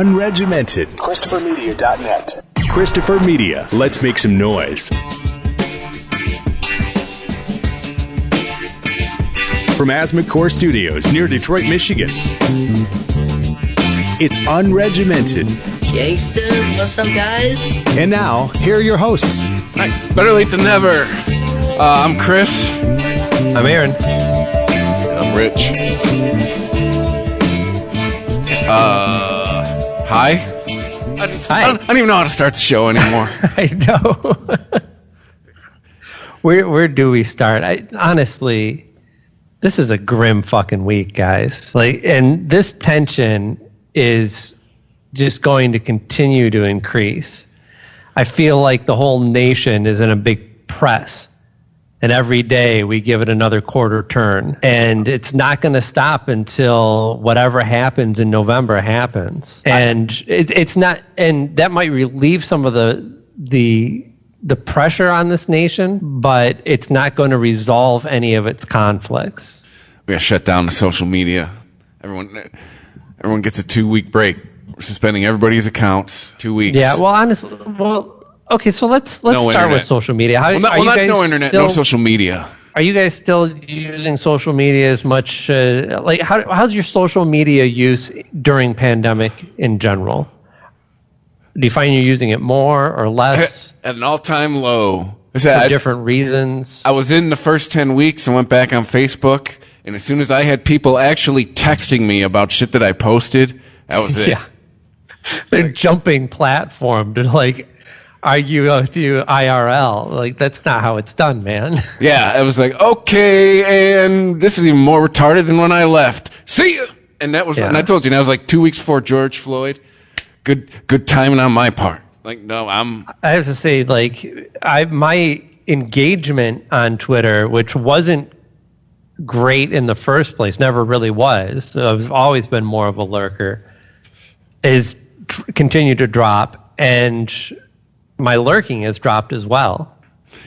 unregimented. ChristopherMedia.net. Christopher Media. Let's make some noise. From Asthma Core Studios near Detroit, Michigan. It's unregimented. Gangsters, what's up, guys? And now, here are your hosts. Hi, better late than never. I'm Chris. I'm Aaron. I'm Rich. Hi. I don't even know how to start the show anymore. I know. Where do we start? Honestly, this is a grim fucking week, guys. And this tension is just going to continue to increase. I feel like the whole nation is in a big press. And every day we give it another quarter turn. And it's not going to stop until whatever happens in November happens. And it's not, and that might relieve some of the pressure on this nation, but it's not going to resolve any of its conflicts. We got to shut down the social media. Everyone gets a 2-week break. We're suspending everybody's accounts. 2 weeks. Yeah, well, honestly, okay, so let's start internet. with social media. No internet, no social media. Are you guys still using social media as much? How's your social media use during pandemic in general? Do you find you're using it more or less? At an all-time low. For different reasons. I was in the first 10 weeks and went back on Facebook, and as soon as I had people actually texting me about shit that I posted, that was it. Yeah. They're jumping platform to argue with you IRL. That's not how it's done, man. Yeah, I was like, okay, and this is even more retarded than when I left. See ya! And that was, and I told you, that was like 2 weeks before George Floyd. Good timing on my part. I have to say, my engagement on Twitter, which wasn't great in the first place, never really was. I've always been more of a lurker. Is continued to drop, and my lurking has dropped as well.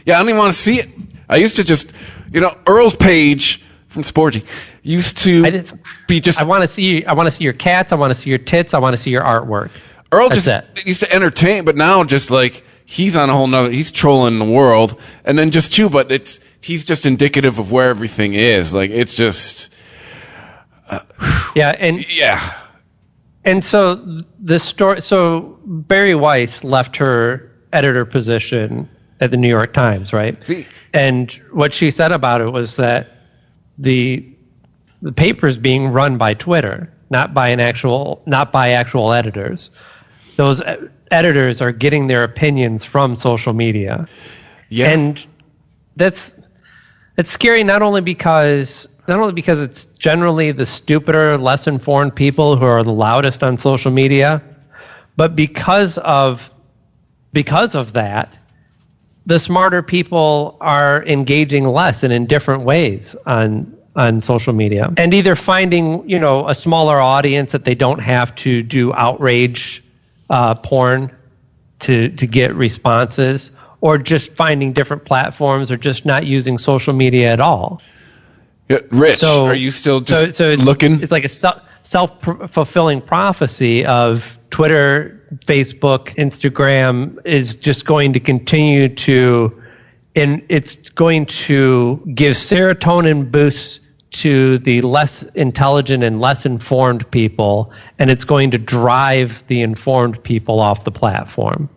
Yeah, I don't even want to see it. I used to just, Earl's page from Sporgy used to be just. I want to see your cats. I want to see your tits. I want to see your artwork. Earl used to entertain, but now just he's on a whole nother. He's trolling the world, and then just too. But he's just indicative of where everything is. It's just. Yeah. And so the story. So Barry Weiss left her editor position at the New York Times, right? And what she said about it was that the paper is being run by Twitter, not by actual editors. Those editors are getting their opinions from social media. Yeah, and that's scary. Not only because it's generally the stupider, less informed people who are the loudest on social media, but because of that, the smarter people are engaging less and in different ways on social media, and either finding a smaller audience that they don't have to do outrage porn to get responses, or just finding different platforms, or just not using social media at all. Yeah, Rich, are you still just looking? It's like a self-fulfilling prophecy of Twitter, Facebook, Instagram is just going to continue to, and it's going to give serotonin boosts to the less intelligent and less informed people, and it's going to drive the informed people off the platform.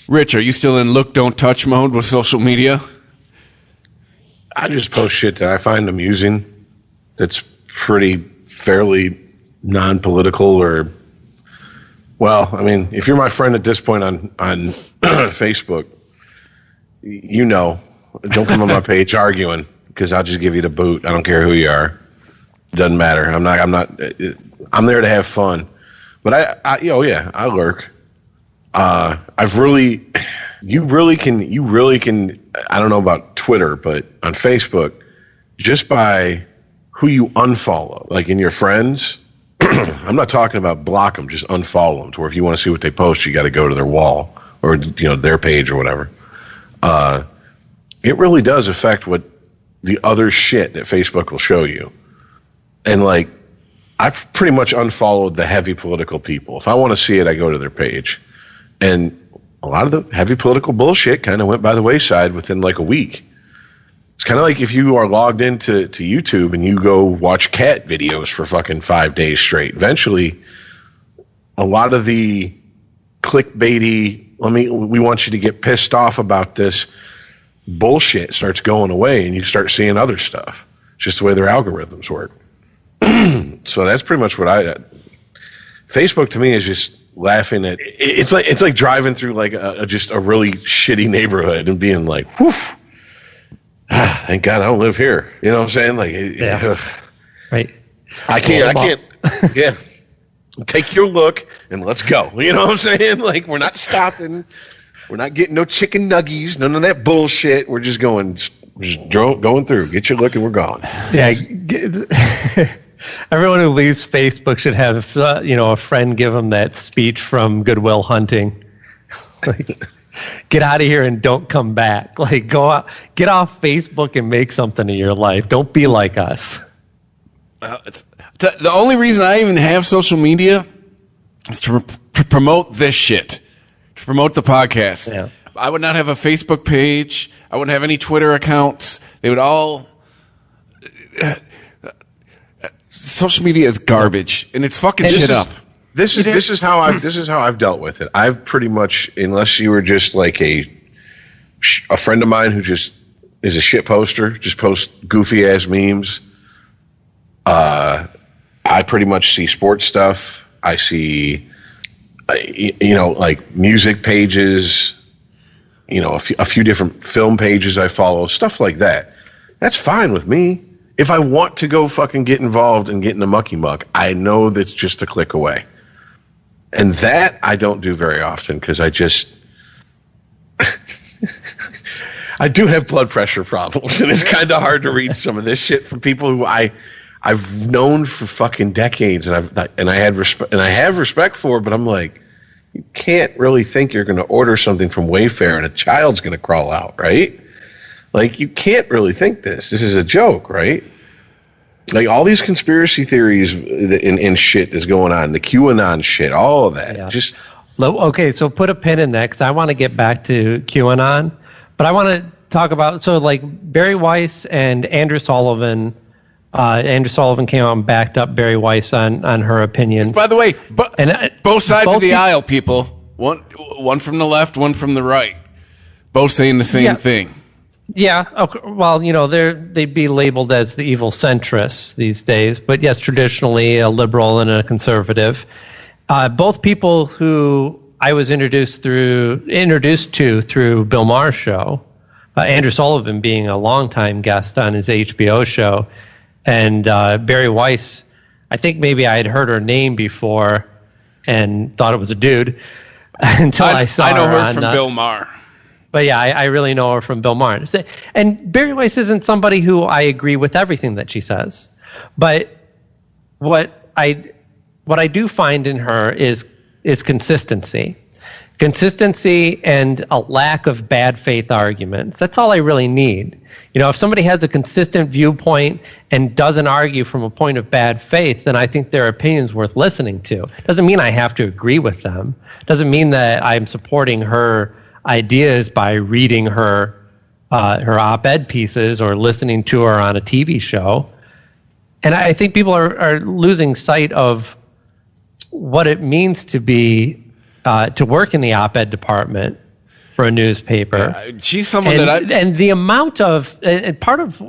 Rich, are you still in look, don't touch mode with social media? I just post shit that I find amusing that's fairly non-political or, if you're my friend at this point on Facebook, don't come on my page arguing, because I'll just give you the boot. I don't care who you are. It doesn't matter. I'm there to have fun. But I lurk. You really can, I don't know about Twitter, but on Facebook, just by who you unfollow, like in your friends, I'm not talking about block them, just unfollow them, to where if you want to see what they post, you got to go to their wall or, their page or whatever. It really does affect what the other shit that Facebook will show you. And I've pretty much unfollowed the heavy political people. If I want to see it, I go to their page. And a lot of the heavy political bullshit kind of went by the wayside within like a week. It's kind of like if you are logged into YouTube and you go watch cat videos for fucking 5 days straight. Eventually, a lot of the clickbaity, we want you to get pissed off about this bullshit starts going away and you start seeing other stuff. It's just the way their algorithms work. So that's pretty much what Facebook to me is just laughing at. It's like driving through like just a really shitty neighborhood and being like, whew, thank God I don't live here. You know what I'm saying? Like, yeah. Right. I can't. Yeah. Take your look and let's go. You know what I'm saying? Like, we're not stopping. We're not getting no chicken nuggies, none of that bullshit. We're just going through. Get your look and we're gone. Yeah. Everyone who leaves Facebook should have, a friend give them that speech from Good Will Hunting. Like, get out of here and don't come back. Like, go out, get off Facebook and make something of your life. Don't be like us. The only reason I even have social media is to promote this shit, to promote the podcast. Yeah. I would not have a Facebook page. I wouldn't have any Twitter accounts. They would all. Social media is garbage, and it's fucking shit up. This is how I've dealt with it. I've pretty much, unless you were just like a friend of mine who just is a shit poster, just posts goofy ass memes. I pretty much see sports stuff. I see, like music pages. A few different film pages I follow, stuff like that. That's fine with me. If I want to go fucking get involved and get in the mucky muck, I know that's just a click away. And that I don't do very often because I just I do have blood pressure problems, and it's kind of hard to read some of this shit from people who I've known for fucking decades, and I have respect for, but I'm like, you can't really think you're going to order something from Wayfair and a child's going to crawl out, right? Like, you can't really think this. This is a joke, right? Like, all these conspiracy theories and shit is going on, the QAnon shit, all of that. Yeah. Okay, so put a pin in that because I want to get back to QAnon. But I want to talk about, so like Barry Weiss and Andrew Sullivan. Andrew Sullivan came out and backed up Barry Weiss on her opinions. By the way, both sides of the aisle, people. One from the left, one from the right. Both saying the same thing. Yeah, okay. Well, they'd be labeled as the evil centrists these days, but yes, traditionally a liberal and a conservative. Both people who I was introduced to through Bill Maher's show, Andrew Sullivan being a longtime guest on his HBO show, and Barry Weiss, I think maybe I had heard her name before and thought it was a dude until I saw her. I know her from Bill Maher. But yeah, I really know her from Bill Maher. And Barry Weiss isn't somebody who I agree with everything that she says. But what I do find in her is consistency. Consistency and a lack of bad faith arguments. That's all I really need. If somebody has a consistent viewpoint and doesn't argue from a point of bad faith, then I think their opinion's worth listening to. Doesn't mean I have to agree with them. Doesn't mean that I'm supporting her ideas by reading her op-ed pieces or listening to her on a TV show. And I think people are losing sight of what it means to be to work in the op-ed department for a newspaper. She's someone and the amount of and part of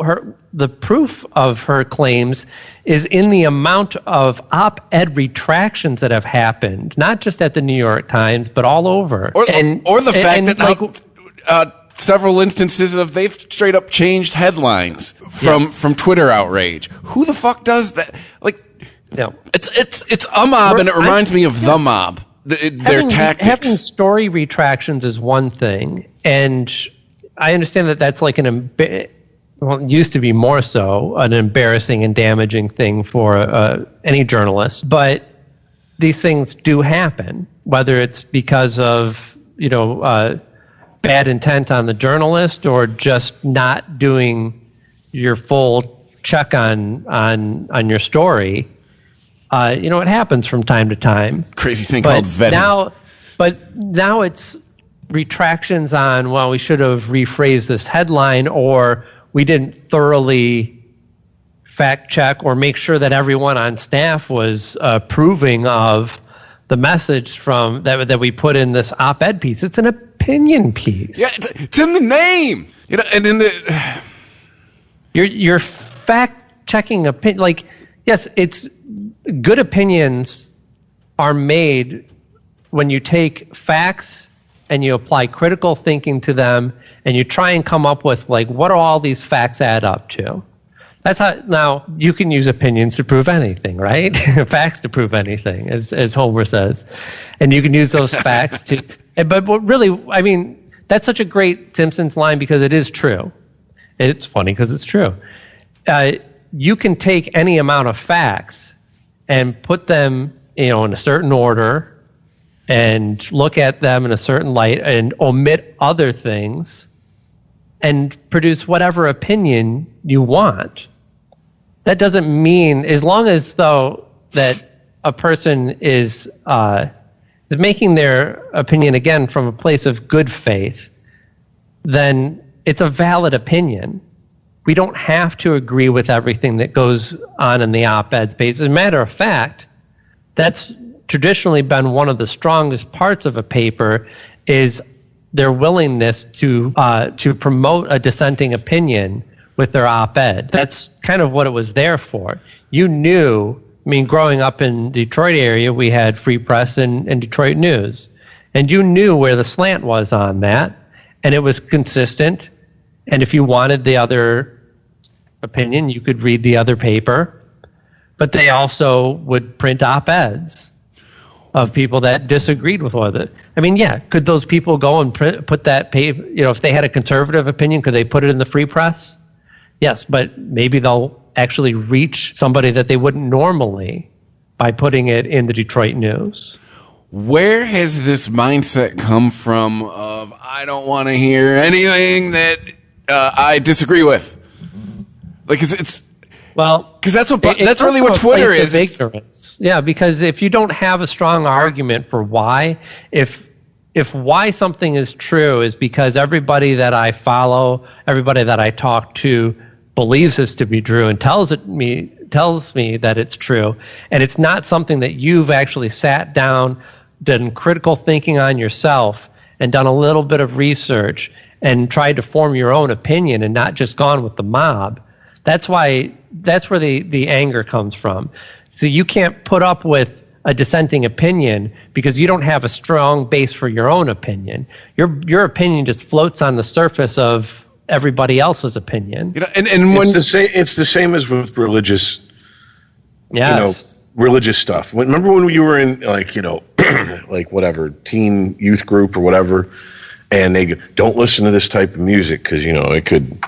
the proof of her claims is in the amount of op-ed retractions that have happened, not just at the New York Times, but all over. Or the fact that several instances of they've straight up changed headlines from Twitter outrage. Who the fuck does that? Like, it's a mob, and it reminds me of the mob. Their tactics. Having story retractions is one thing, and I understand that that's like it used to be more so an embarrassing and damaging thing for any journalist. But these things do happen, whether it's because of bad intent on the journalist or just not doing your full check on your story. It happens from time to time. Crazy thing called vetting. Now it's retractions on, well, we should have rephrased this headline, or we didn't thoroughly fact check or make sure that everyone on staff was approving of the message from that we put in this op-ed piece. It's an opinion piece. Yeah, it's in the name. And in the you're fact checking opinion. Like, yes, it's good opinions are made when you take facts and you apply critical thinking to them, and you try and come up with, like, what do all these facts add up to? That's how. Now, you can use opinions to prove anything, right? Facts to prove anything, as Homer says. And you can use those facts to... But really, I mean, that's such a great Simpsons line because it is true. It's funny because it's true. You can take any amount of facts and put them, in a certain order, and look at them in a certain light and omit other things and produce whatever opinion you want. That doesn't mean, as long as though that a person is making their opinion, again, from a place of good faith, then it's a valid opinion. We don't have to agree with everything that goes on in the op-ed space. As a matter of fact, that's traditionally been one of the strongest parts of a paper, is their willingness to promote a dissenting opinion with their op-ed. That's kind of what it was there for. You knew, growing up in Detroit area, we had Free Press and Detroit News. And you knew where the slant was on that, and it was consistent. And if you wanted the other opinion, you could read the other paper. But they also would print op-eds of people that disagreed with one of it. Could those people go and put that paper, if they had a conservative opinion, could they put it in the Free Press? Yes, but maybe they'll actually reach somebody that they wouldn't normally by putting it in the Detroit News. Where has this mindset come from of, I don't want to hear anything that I disagree with? Like, because that's really what Twitter is. Ignorance. Yeah, because if you don't have a strong argument for why, if why something is true is because everybody that I follow, everybody that I talk to believes this to be true and tells me that it's true, and it's not something that you've actually sat down, done critical thinking on yourself, and done a little bit of research and tried to form your own opinion and not just gone with the mob. That's where the anger comes from. So you can't put up with a dissenting opinion because you don't have a strong base for your own opinion. Your opinion just floats on the surface of everybody else's opinion. And when it's the same as with religious, yes. Religious stuff. Remember when you were in like whatever teen youth group or whatever, and they go, don't listen to this type of music because it could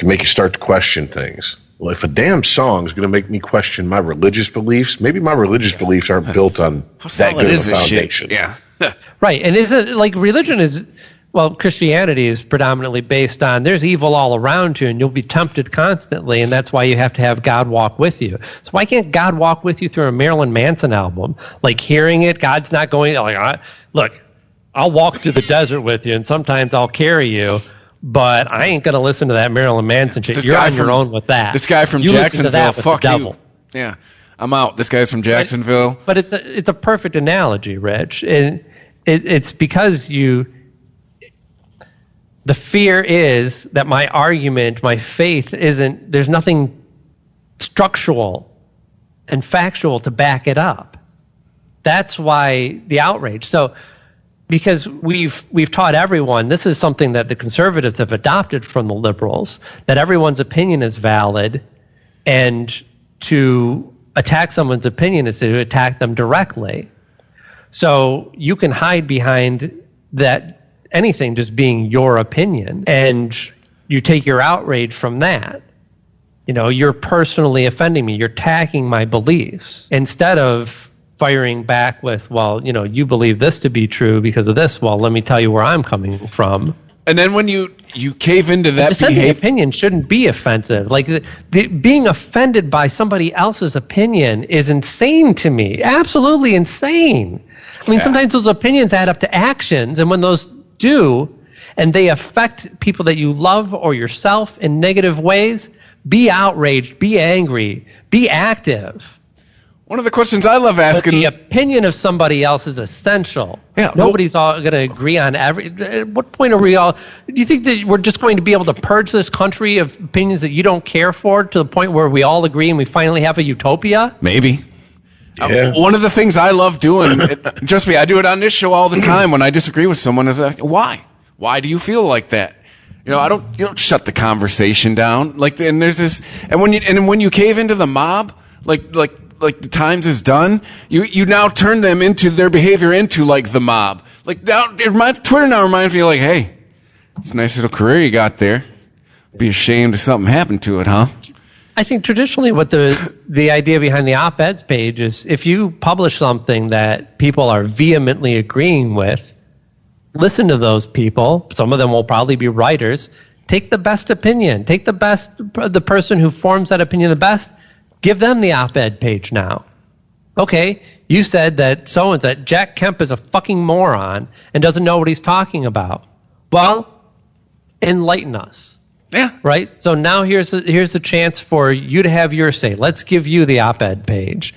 make you start to question things. Well, if a damn song is going to make me question my religious beliefs, maybe my religious beliefs aren't built on that good of a foundation. Yeah. Right. And is it like religion is, well, Christianity is predominantly based on there's evil all around you and you'll be tempted constantly, and that's why you have to have God walk with you. So why can't God walk with you through a Marilyn Manson album? Like hearing it, God's not going, look, I'll walk through the desert with you and sometimes I'll carry you, but I ain't going to listen to that Marilyn Manson shit. You're on your own with that. This guy from Jacksonville, fuck you. Yeah, I'm out. This guy's from Jacksonville. But it's a perfect analogy, Rich. And it's because the fear is that my argument, my faith isn't, there's nothing structural and factual to back it up. That's why the outrage. So, because we've taught everyone, this is something that the conservatives have adopted from the liberals, that everyone's opinion is valid, and to attack someone's opinion is to attack them directly. So you can hide behind that anything just being your opinion, and you take your outrage from that. You're personally offending me. You're attacking my beliefs instead of firing back with, well, you believe this to be true because of this. Well, let me tell you where I'm coming from. And then when you cave into that dissenting opinion shouldn't be offensive. Like being offended by somebody else's opinion is insane to me. Absolutely insane. I mean, sometimes those opinions add up to actions, and when those do, and they affect people that you love or yourself in negative ways, be outraged, be angry, be active. One of the questions I love asking... But the opinion of somebody else is essential. Yeah, Nobody's all going to agree on every... At what point are we all... Do you think that we're just going to be able to purge this country of opinions that you don't care for to the point where we all agree and we finally have a utopia? Maybe. Yeah. One of the things I love doing, trust me, I do it on this show all the time when I disagree with someone, is why? Why do you feel like that? You don't shut the conversation down. Like, and there's this... And when you cave into the mob, like the Times is done, you now turn them into their behavior into like the mob. Like now, Twitter now reminds me like, hey, it's a nice little career you got there. Be ashamed if something happened to it, huh? I think traditionally what the idea behind the op-eds page is if you publish something that people are vehemently agreeing with, listen to those people. Some of them will probably be writers. Take the best opinion. Take the person who forms that opinion the best. Give them the op-ed page now. Okay, you said that that Jack Kemp is a fucking moron and doesn't know what he's talking about. Well, enlighten us. Yeah. Right? So now here's a chance for you to have your say. Let's give you the op-ed page.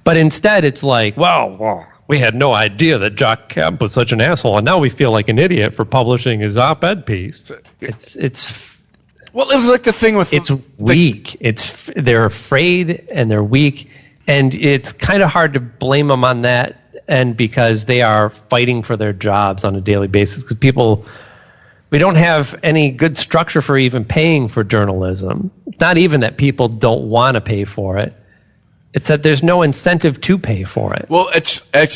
But instead it's like, well, we had no idea that Jack Kemp was such an asshole, and now we feel like an idiot for publishing his op-ed piece. Well, it was like the thing with... It's weak. They're afraid and they're weak, and it's kind of hard to blame them on that, and because they are fighting for their jobs on a daily basis. Because we don't have any good structure for even paying for journalism. Not even that people don't want to pay for it. It's that there's no incentive to pay for it. Well, I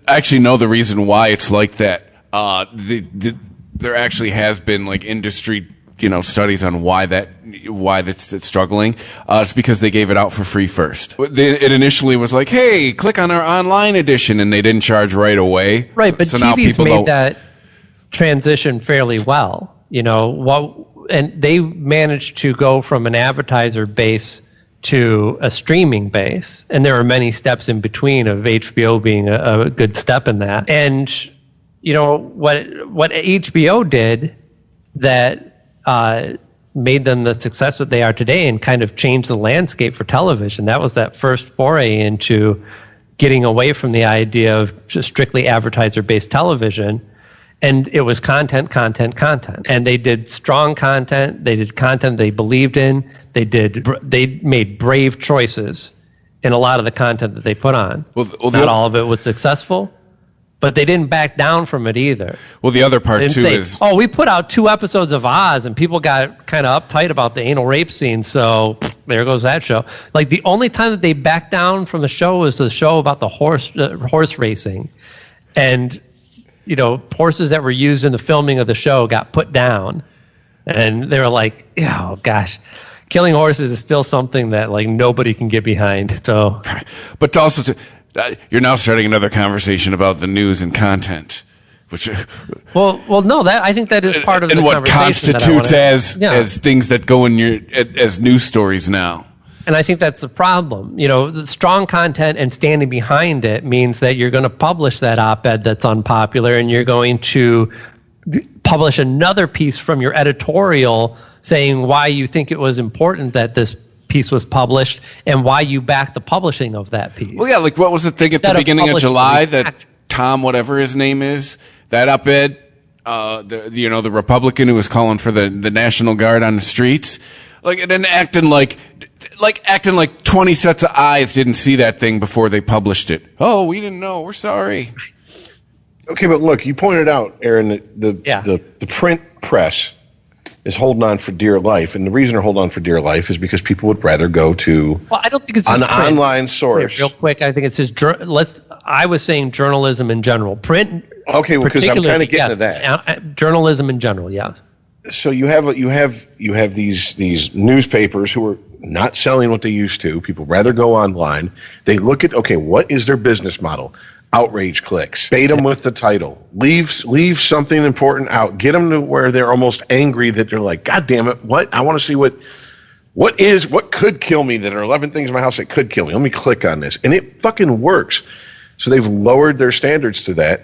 actually know the reason why it's like that. There actually has been like industry studies on why that's struggling. It's because they gave it out for free first. It initially was like, hey, click on our online edition, and they didn't charge right away. Right, but TV's made that transition fairly well. And they managed to go from an advertiser base to a streaming base, and there are many steps in between, of HBO being a good step in that. And what HBO did that made them the success that they are today and kind of changed the landscape for television. That was that first foray into getting away from the idea of just strictly advertiser-based television. And it was content. And they did strong content. They did content they believed in. They made brave choices in a lot of the content that they put on. Not all of it was successful, but they didn't back down from it either. Well, the other part too is... we put out 2 episodes of Oz and people got kind of uptight about the anal rape scene, so there goes that show. Like, the only time that they backed down from the show was the show about the horse racing. And, horses that were used in the filming of the show got put down. And they were like, oh, gosh, killing horses is still something that, like, nobody can get behind. So, but also... you're now starting another conversation about the news and content, which no, I think that is part of the what constitutes as things that go in as news stories now. And I think that's the problem. The strong content and standing behind it means that you're going to publish that op-ed that's unpopular, and you're going to publish another piece from your editorial saying why you think it was important that this piece was published and why you back the publishing of that piece. Well, yeah, like what was the thing at the beginning of July that Tom, whatever his name is, that op-ed, the Republican who was calling for the National Guard on the streets, like, and then acting like 20 sets of eyes didn't see that thing before they published it. Oh, we didn't know. We're sorry. Okay, but look, you pointed out, Aaron, that the print press is holding on for dear life, and the reason they're holding on for dear life is because people would rather go to I don't think it's an online source. Wait, real quick, I think it's just I was saying journalism in general, print. Okay, well, because I'm kind of getting to that. Journalism in general, yeah. So you have these newspapers who are not selling what they used to. People rather go online. They look at, okay, what is their business model? outrage clicks. Bait them with the title. Leave something important out. Get them to where they're almost angry that they're like, God damn it, what? I want to see what could kill me. That are 11 things in my house that could kill me. Let me click on this. And it fucking works. So they've lowered their standards to that.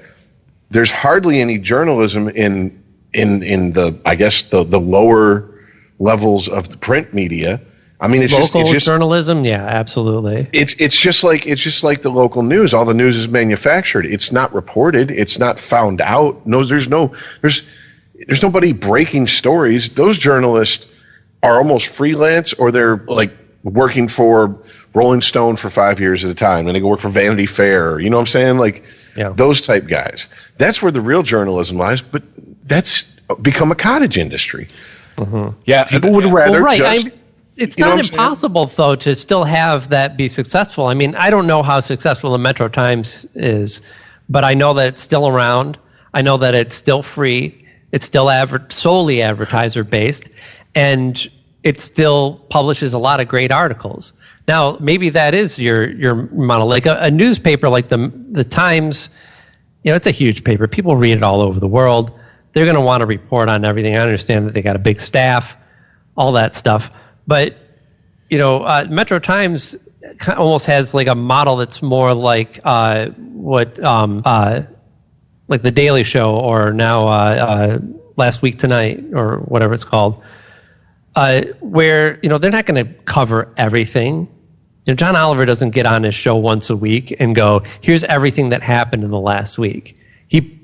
There's hardly any journalism in the, I guess, the lower levels of the print media. I mean, it's local just journalism. Yeah, absolutely. It's just like the local news. All the news is manufactured. It's not reported. It's not found out. No, there's nobody breaking stories. Those journalists are almost freelance, or they're like working for Rolling Stone for 5 years at a time, and they go work for Vanity Fair. You know what I'm saying? Like those type guys. That's where the real journalism lies. But that's become a cottage industry. Mm-hmm. Yeah, people would rather it's not impossible, though, to still have that be successful. I mean, I don't know how successful the Metro Times is, but I know that it's still around. I know that it's still free. It's still solely advertiser-based, and it still publishes a lot of great articles. Now, maybe that is your model. Like a newspaper like the Times, it's a huge paper. People read it all over the world. They're going to want to report on everything. I understand that they got a big staff, all that stuff. But, Metro Times almost has like a model that's more like like The Daily Show, or now Last Week Tonight, or whatever it's called, where, they're not going to cover everything. John Oliver doesn't get on his show once a week and go, here's everything that happened in the last week. He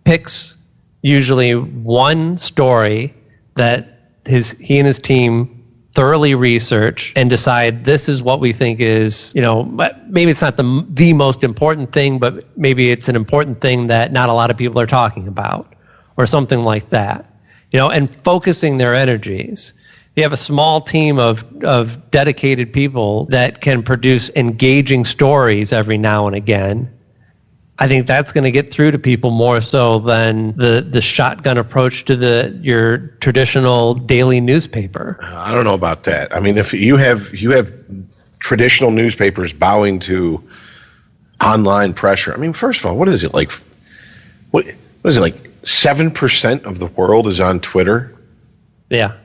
picks usually one story that he and his team thoroughly research and decide this is what we think is, maybe it's not the most important thing, but maybe it's an important thing that not a lot of people are talking about, or something like that, and focusing their energies. You have a small team of dedicated people that can produce engaging stories every now and again. I think that's going to get through to people more so than the shotgun approach to your traditional daily newspaper. I don't know about that. I mean, if you have traditional newspapers bowing to online pressure. I mean, first of all, what is it like? What is it like? 7% of the world is on Twitter. Yeah.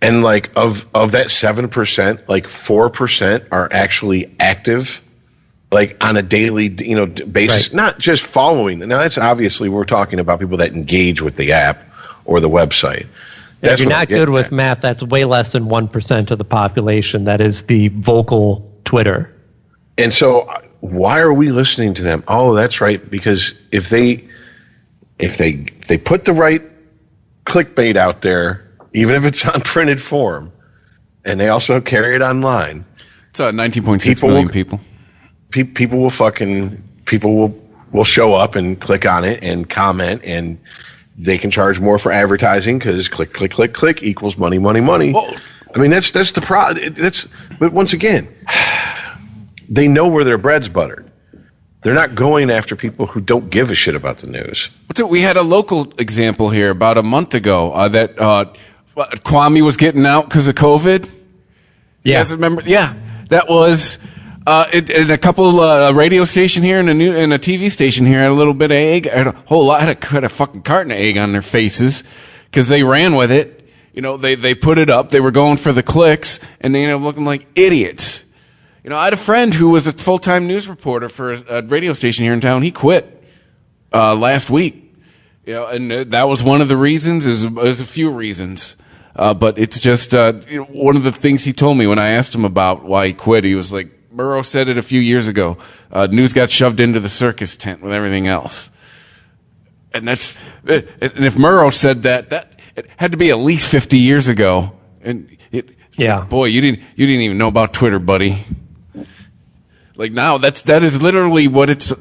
And like of that 7%, like 4% are actually active. Like on a daily, basis, right. Not just following. Now, that's obviously we're talking about people that engage with the app or the website. If you're not good with math, that's way less than 1% of the population that is the vocal Twitter. And so, why are we listening to them? Oh, that's right, because if they put the right clickbait out there, even if it's on printed form, and they also carry it online, it's 19.6 million people. People will show up and click on it and comment, and they can charge more for advertising because click equals money. Well, I mean, that's the problem. But once again, they know where their bread's buttered. They're not going after people who don't give a shit about the news. We had a local example here about a month ago that Kwame was getting out because of COVID. Yeah. You guys remember? Yeah, that was. In a couple radio station here and a TV station here had a little bit of egg. I had a whole lot. Had a fucking carton of egg on their faces because they ran with it. They put it up. They were going for the clicks, and they ended up looking like idiots. I had a friend who was a full-time news reporter for a radio station here in town. He quit last week. And that was one of the reasons. There's a few reasons. But it's just one of the things he told me when I asked him about why he quit. He was like, Murrow said it a few years ago. News got shoved into the circus tent with everything else. And if Murrow said that it had to be at least 50 years ago. And boy, you didn't even know about Twitter, buddy. Like now, that is literally what it's.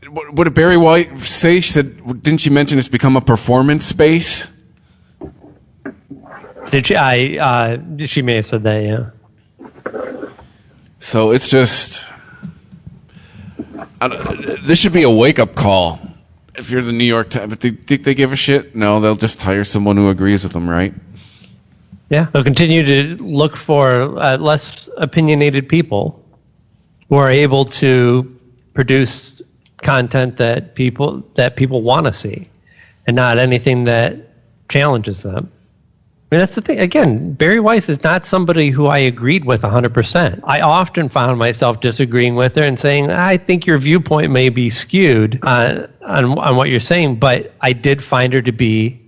What did Barry White say? She said, didn't you mention it's become a performance space? Did she? She may have said that. Yeah. So it's just, this should be a wake-up call. If you're the New York Times, if they think they give a shit, no, they'll just hire someone who agrees with them, right? Yeah, they'll continue to look for less opinionated people who are able to produce content that people want to see, and not anything that challenges them. I mean, that's the thing. Again, Barry Weiss is not somebody who I agreed with 100%. I often found myself disagreeing with her and saying, I think your viewpoint may be skewed on what you're saying, but I did find her to be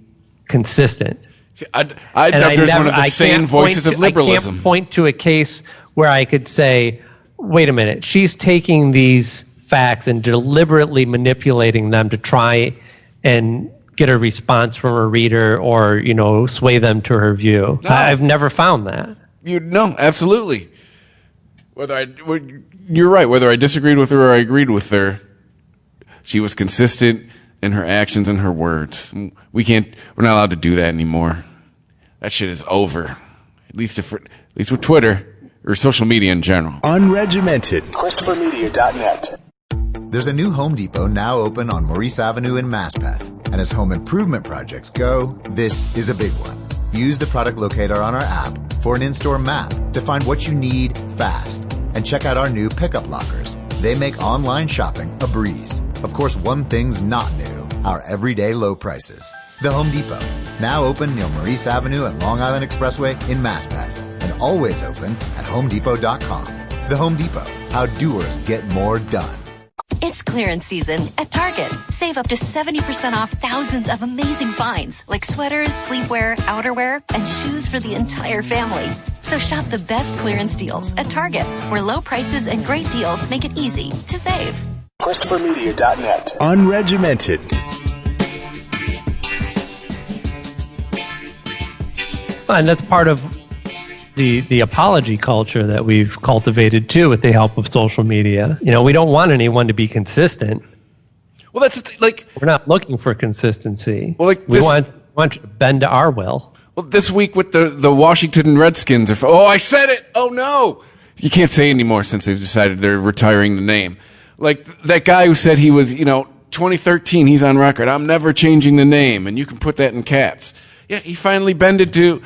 consistent. See, I dubbed her as one of the sane voices of liberalism. I can't point to a case where I could say, wait a minute, she's taking these facts and deliberately manipulating them to try and get a response from a reader or, sway them to her view. No. I've never found that. No, absolutely. You're right. Whether I disagreed with her or I agreed with her, she was consistent in her actions and her words. We're not allowed to do that anymore. That shit is over. At least with Twitter or social media in general. Unregimented. ChristopherMedia.net. There's a new Home Depot now open on Maurice Avenue in Maspeth. And as home improvement projects go, this is a big one. Use the product locator on our app for an in-store map to find what you need fast. And check out our new pickup lockers. They make online shopping a breeze. Of course, one thing's not new, our everyday low prices. The Home Depot, now open near Maurice Avenue and Long Island Expressway in Maspeth. And always open at HomeDepot.com. The Home Depot, how doers get more done. It's clearance season at Target. Save up to 70% off thousands of amazing finds like sweaters, sleepwear, outerwear, and shoes for the entire family. So shop the best clearance deals at Target, where low prices and great deals make it easy to save. ChristopherMedia.net. Unregimented. And that's part of the apology culture that we've cultivated too with the help of social media. We don't want anyone to be consistent. Well, that's like we're not looking for consistency. Well, we want you to bend to our will. Well, this week with the Washington Redskins I said it. Oh no, you can't say anymore since they've decided they're retiring the name. Like that guy who said he was 2013. He's on record. I'm never changing the name, and you can put that in caps. Yeah, he finally bended to.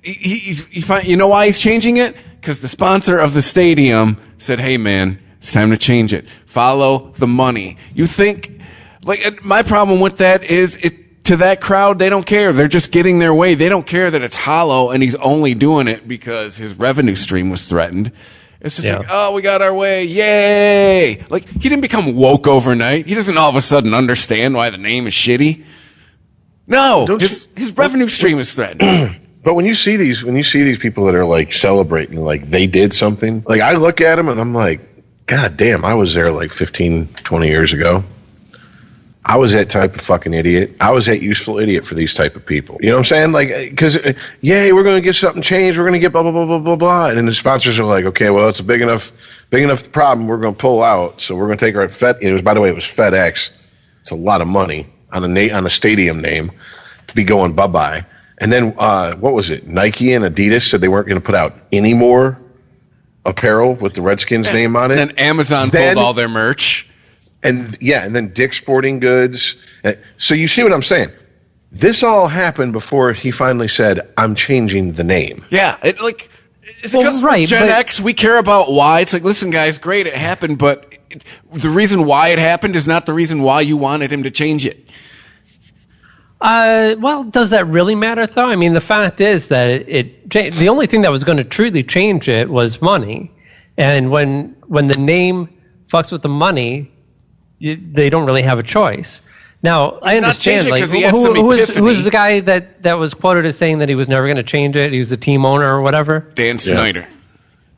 You know why he's changing it? Because the sponsor of the stadium said, hey man, it's time to change it. Follow the money. You think, my problem with that is to that crowd, they don't care. They're just getting their way. They don't care that it's hollow and he's only doing it because his revenue stream was threatened. It's just we got our way. Yay. He didn't become woke overnight. He doesn't all of a sudden understand why the name is shitty. No, his revenue stream is threatened. But when you see these people that are celebrating, they did something, I look at them and I'm like, God damn, I was there 15, 20 years ago. I was that type of fucking idiot. I was that useful idiot for these type of people. You know what I'm saying? Because, yay, we're going to get something changed. We're going to get blah, blah, blah, blah, blah, blah. And then the sponsors are like, okay, well, it's a big enough problem. We're going to pull out. So we're going to take our by the way, it was FedEx. It's a lot of money on a stadium name to be going bye-bye. And then, what was it? Nike and Adidas said they weren't going to put out any more apparel with the Redskins name on it. And then Amazon pulled all their merch. And then Dick's Sporting Goods. So you see what I'm saying? This all happened before he finally said, I'm changing the name. Yeah. Is it because Gen X, we care about why? It's listen, guys, great, it happened, but the reason why it happened is not the reason why you wanted him to change it. Well, does that really matter, though? I mean, the fact is that the only thing that was going to truly change it was money. And when the name fucks with the money, they don't really have a choice. Now, I understand. Who was the guy that was quoted as saying that he was never going to change it? He was the team owner or whatever? Dan Snyder.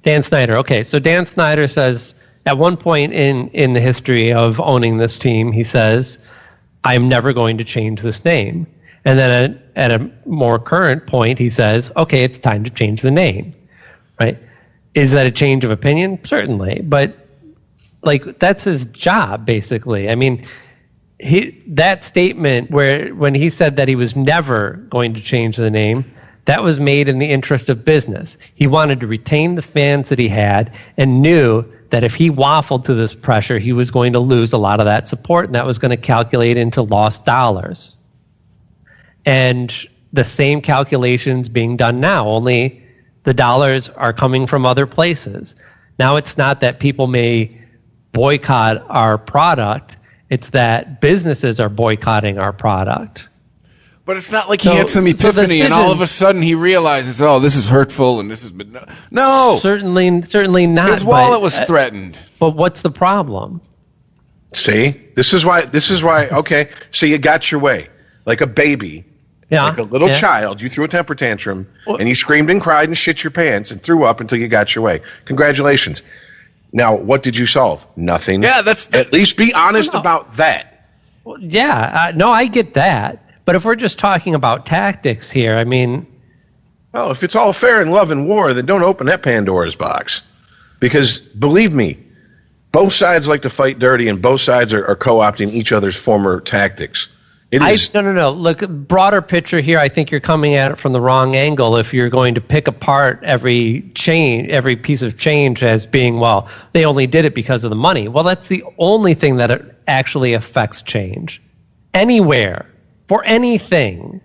Dan Snyder. Okay, so Dan Snyder says at one point in the history of owning this team, he says, I'm never going to change this name. And then at a more current point, he says, okay, it's time to change the name, right? Is that a change of opinion? Certainly. But that's his job, basically. I mean, that statement when he said that he was never going to change the name, that was made in the interest of business. He wanted to retain the fans that he had and knew that if he waffled to this pressure, he was going to lose a lot of that support, and that was going to calculate into lost dollars. And the same calculations being done now, only the dollars are coming from other places. Now it's not that people may boycott our product. It's that businesses are boycotting our product. But it's not like he had some epiphany and all of a sudden he realizes, oh, this is hurtful and this is... No! Certainly not. His wallet was threatened. But what's the problem? See? This is why, okay, so you got your way. Like a baby, like a little child, you threw a temper tantrum and you screamed and cried and shit your pants and threw up until you got your way. Congratulations. Now, what did you solve? Nothing. Yeah, at least be honest about that. Well, no, I get that. But if we're just talking about tactics here, I mean... Well, if it's all fair in love and war, then don't open that Pandora's box. Because, believe me, both sides like to fight dirty and both sides are co-opting each other's former tactics. No. Look, broader picture here, I think you're coming at it from the wrong angle if you're going to pick apart every piece of change as being, well, they only did it because of the money. Well, that's the only thing that it actually affects change. Anywhere. For anything.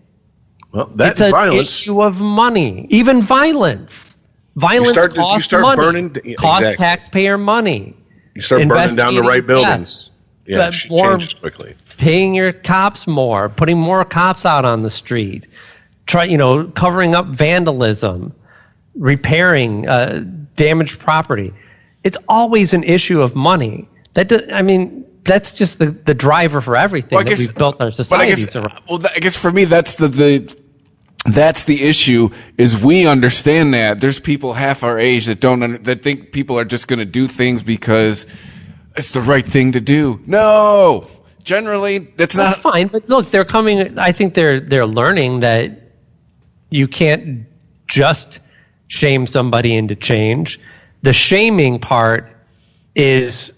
Well, that's it's violence. An issue of money. Even violence. Violence costs money. Costs taxpayer money. You start burning down the right buildings. Yeah, it changes quickly. Paying your cops more, putting more cops out on the street, covering up vandalism, repairing damaged property. It's always an issue of money. That's just the driver for everything that we've built our societies around. Well, I guess for me, that's that's the issue. Is we understand that there's people half our age that think people are just going to do things because it's the right thing to do. No, generally that's not fine. But look, they're coming. I think they're learning that you can't just shame somebody into change. The shaming part is.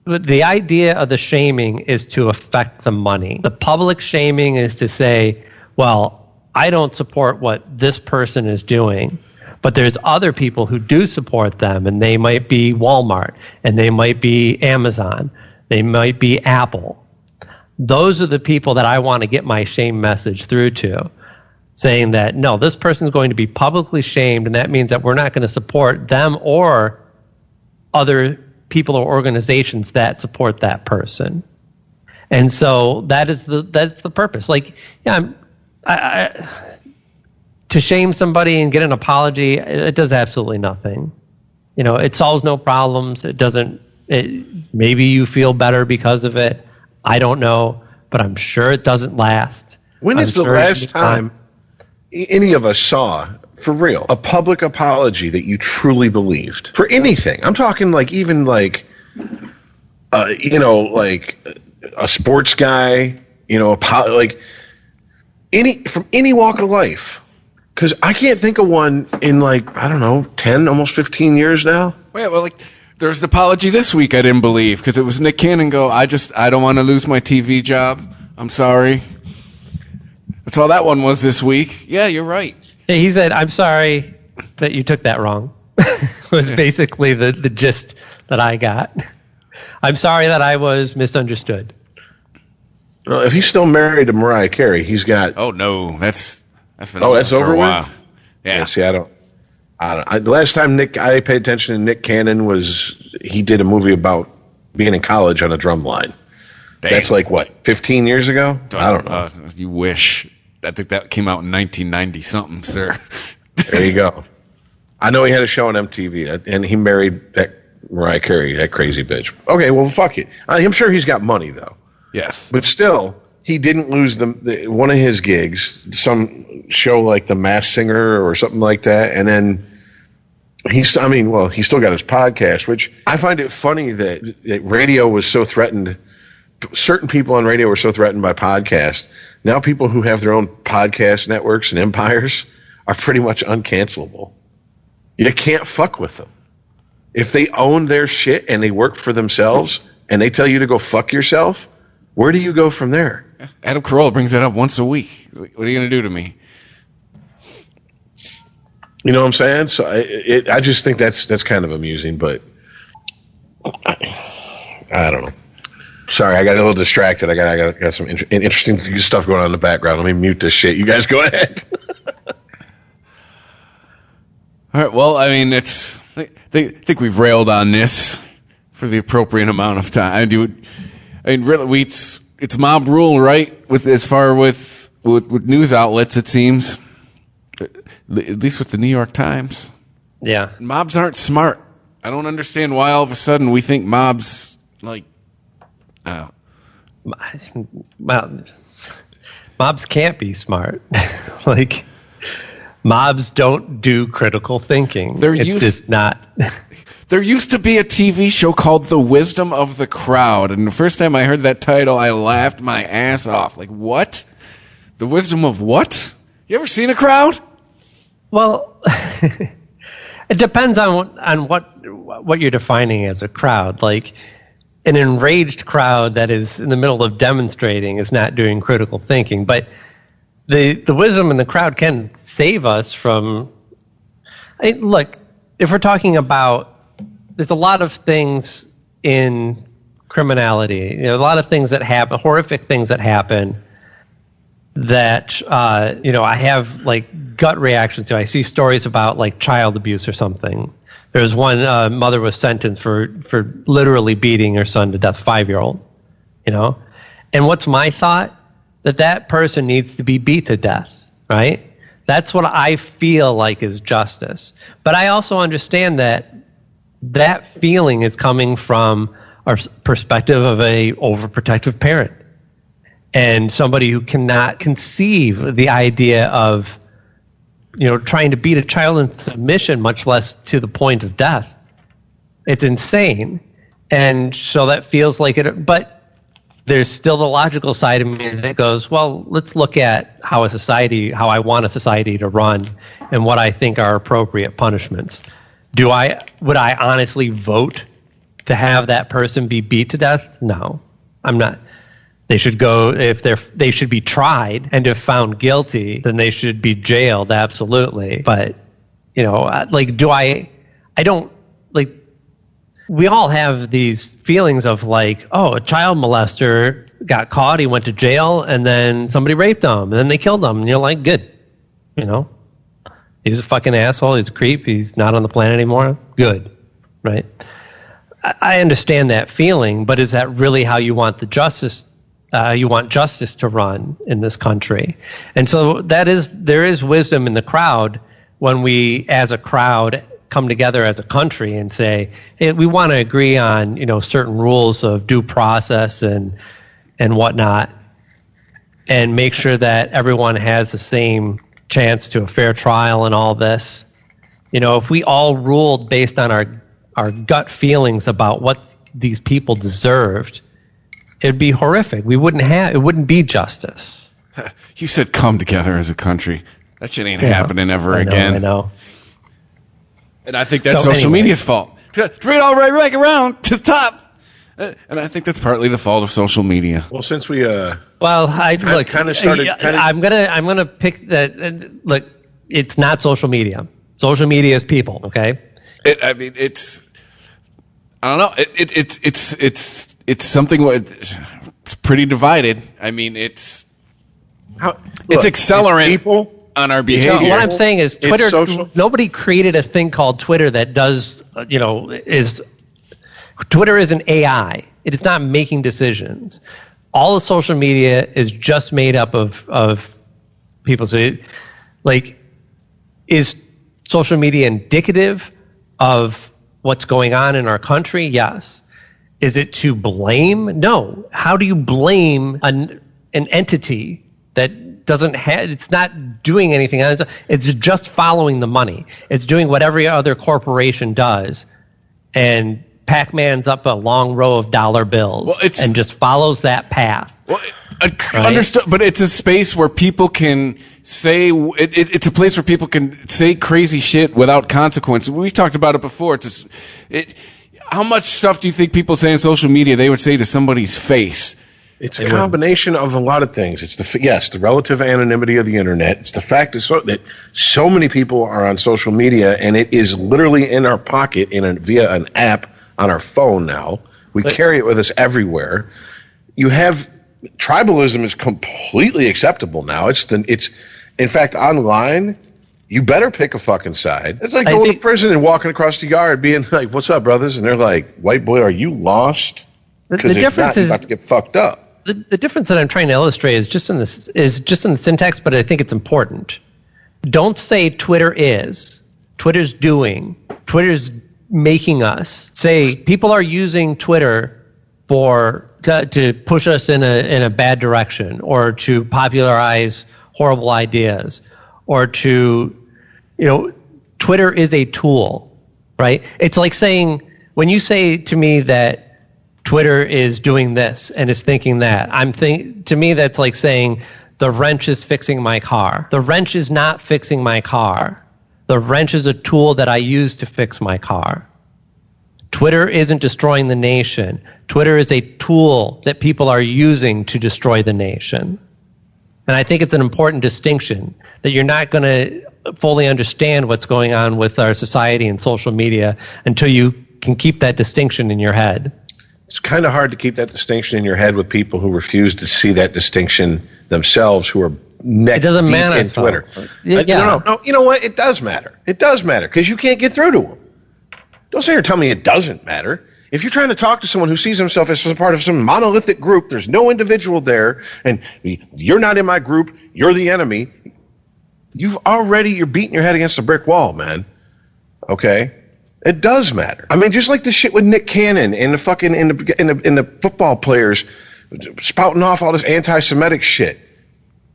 The idea of the shaming is to affect the money. The public shaming is to say, well, I don't support what this person is doing, but there's other people who do support them, and they might be Walmart, and they might be Amazon, they might be Apple. Those are the people that I want to get my shame message through to, saying that, no, this person is going to be publicly shamed, and that means that we're not going to support them or other people or organizations that support that person. And so that's the purpose. Like, to shame somebody and get an apology, it does absolutely nothing. It solves no problems. Maybe you feel better because of it. I don't know, but I'm sure it doesn't last. When is the last time any of us saw, for real, a public apology that you truly believed for anything? I'm talking even like a sports guy, from any walk of life. Because I can't think of one in 10, almost 15 years now. Well, there's the apology this week I didn't believe because it was Nick Cannon I don't want to lose my TV job. I'm sorry. That's all that one was this week. Yeah, you're right. He said, I'm sorry that you took that wrong. was basically the gist that I got. I'm sorry that I was misunderstood. Well, if he's still married to Mariah Carey, he's got... Oh, no. That's been that's over for a while. With? Yeah. See, I don't the last time I paid attention to Nick Cannon was he did a movie about being in college on a drum line. Dang. That's 15 years ago? I don't know. You wish. I think that came out in 1990-something, sir. There you go. I know he had a show on MTV, and he married that Mariah Carey, that crazy bitch. Okay, well, fuck it. I'm sure he's got money, though. Yes. But still, he didn't lose one of his gigs, some show like The Masked Singer or something like that, and then he still got his podcast, which I find it funny that radio was so threatened. Certain people on radio were so threatened by podcasts. Now people who have their own podcast networks and empires are pretty much uncancelable. You can't fuck with them. If they own their shit and they work for themselves and they tell you to go fuck yourself, where do you go from there? Adam Carolla brings that up once a week. What are you going to do to me? You know what I'm saying? So I just think that's kind of amusing, but I don't know. Sorry, I got a little distracted. I got some interesting stuff going on in the background. Let me mute this shit. You guys go ahead. All right. Well, I think we've railed on this for the appropriate amount of time. I mean, really, it's mob rule, right? With news outlets, it seems, at least with the New York Times. Yeah, mobs aren't smart. I don't understand why all of a sudden we think mobs well, mobs can't be smart. Like, mobs don't do critical thinking. It's just not. There used to be a TV show called The Wisdom of the Crowd, and the first time I heard that title, I laughed my ass off. Like, what? The wisdom of what? You ever seen a crowd? Well, it depends on what you're defining as a crowd. Like, an enraged crowd that is in the middle of demonstrating is not doing critical thinking. But the wisdom in the crowd can save us from. Look, if we're talking about, there's a lot of things in criminality. A lot of things that happen, horrific things that happen, that I have like gut reactions to. I see stories about like child abuse or something. There's one mother was sentenced for literally beating her son to death, 5-year-old, And what's my thought? That person needs to be beat to death, right? That's what I feel like is justice. But I also understand that feeling is coming from our perspective of a overprotective parent and somebody who cannot conceive the idea of trying to beat a child in submission, much less to the point of death. It's insane. And so that feels like it, but there's still the logical side of me that goes, well, let's look at how I want a society to run and what I think are appropriate punishments. Would I honestly vote to have that person be beat to death? No, I'm not. They should go, they should be tried, and if found guilty, then they should be jailed, absolutely. But, we all have these feelings of like, oh, a child molester got caught, he went to jail, and then somebody raped him, and then they killed him, and you're like, good. He's a fucking asshole, he's a creep, he's not on the planet anymore, good, right? I understand that feeling, but is that really how you want the justice? You want justice to run in this country. And so there is wisdom in the crowd when we, as a crowd, come together as a country and say, hey, we want to agree on, certain rules of due process and whatnot, and make sure that everyone has the same chance to a fair trial and all this. If we all ruled based on our gut feelings about what these people deserved, it'd be horrific. It wouldn't be justice. You said come together as a country. That shit ain't happening ever again. I know. And I think that's social media's fault. To bring it all right back around to the top. And I think that's partly the fault of social media. Well, since we I'm gonna pick that. Look, it's not social media. Social media is people. Okay. It's I don't know. It's something. It's pretty divided. I mean, it's accelerant people on our behavior. What I'm saying is, Twitter. Nobody created a thing called Twitter that does. Twitter is an AI. It is not making decisions. All of social media is just made up of people. So, is social media indicative of what's going on in our country? Yes. Is it to blame? No. How do you blame an entity that doesn't have, it's not doing anything. It's just following the money. It's doing what every other corporation does. And Pac-Man's up a long row of dollar bills and just follows that path. Well, understood, but it's a space where people can say it's a place where people can say crazy shit without consequence. We've talked about it before. How much stuff do you think people say on social media they would say to somebody's face? It's a combination of a lot of things. It's the relative anonymity of the internet. It's the fact that so many people are on social media, and it is literally in our pocket via an app on our phone now. We carry it with us everywhere. You have tribalism is completely acceptable now. It's in fact online. You better pick a fucking side. It's like going to prison and walking across the yard being like, what's up, brothers? And they're like, white boy, are you lost? Because the difference is you're about to get fucked up. The difference that I'm trying to illustrate is just in the syntax, but I think it's important. Don't say Twitter is. Twitter's doing. Twitter's making us. Say people are using Twitter to push us in a bad direction, or to popularize horrible ideas, or to, Twitter is a tool, right? It's like saying, when you say to me that Twitter is doing this and is thinking that, to me that's like saying the wrench is fixing my car. The wrench is not fixing my car. The wrench is a tool that I use to fix my car. Twitter isn't destroying the nation. Twitter is a tool that people are using to destroy the nation. And I think it's an important distinction, that you're not going to fully understand what's going on with our society and social media until you can keep that distinction in your head. It's kind of hard to keep that distinction in your head with people who refuse to see that distinction themselves, who are neck deep in Twitter. No, you know what? It does matter. It does matter, because you can't get through to them. Don't sit here and tell me it doesn't matter. If you're trying to talk to someone who sees himself as a part of some monolithic group, there's no individual there, and you're not in my group, you're the enemy, you're beating your head against a brick wall, man. Okay? It does matter. I mean, just like the shit with Nick Cannon and the fucking in the football players spouting off all this anti-Semitic shit.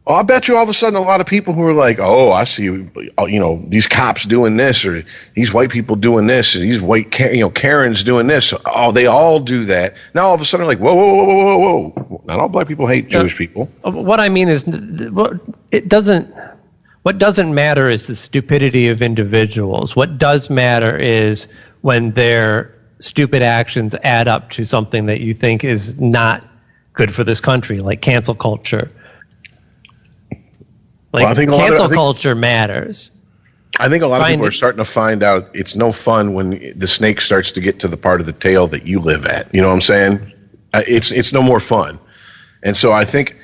Oh, I bet you all of a sudden a lot of people who are like, oh, I see, these cops doing this, or these white people doing this, or these white, Karens doing this. Oh, they all do that. Now all of a sudden, like, whoa. Not all black people hate Jewish people. What I mean is, what doesn't matter is the stupidity of individuals. What does matter is when their stupid actions add up to something that you think is not good for this country, like cancel culture. Cancel culture matters. I think a lot of people are starting to find out it's no fun when the snake starts to get to the part of the tail that you live at. You know what I'm saying? It's no more fun. And so I think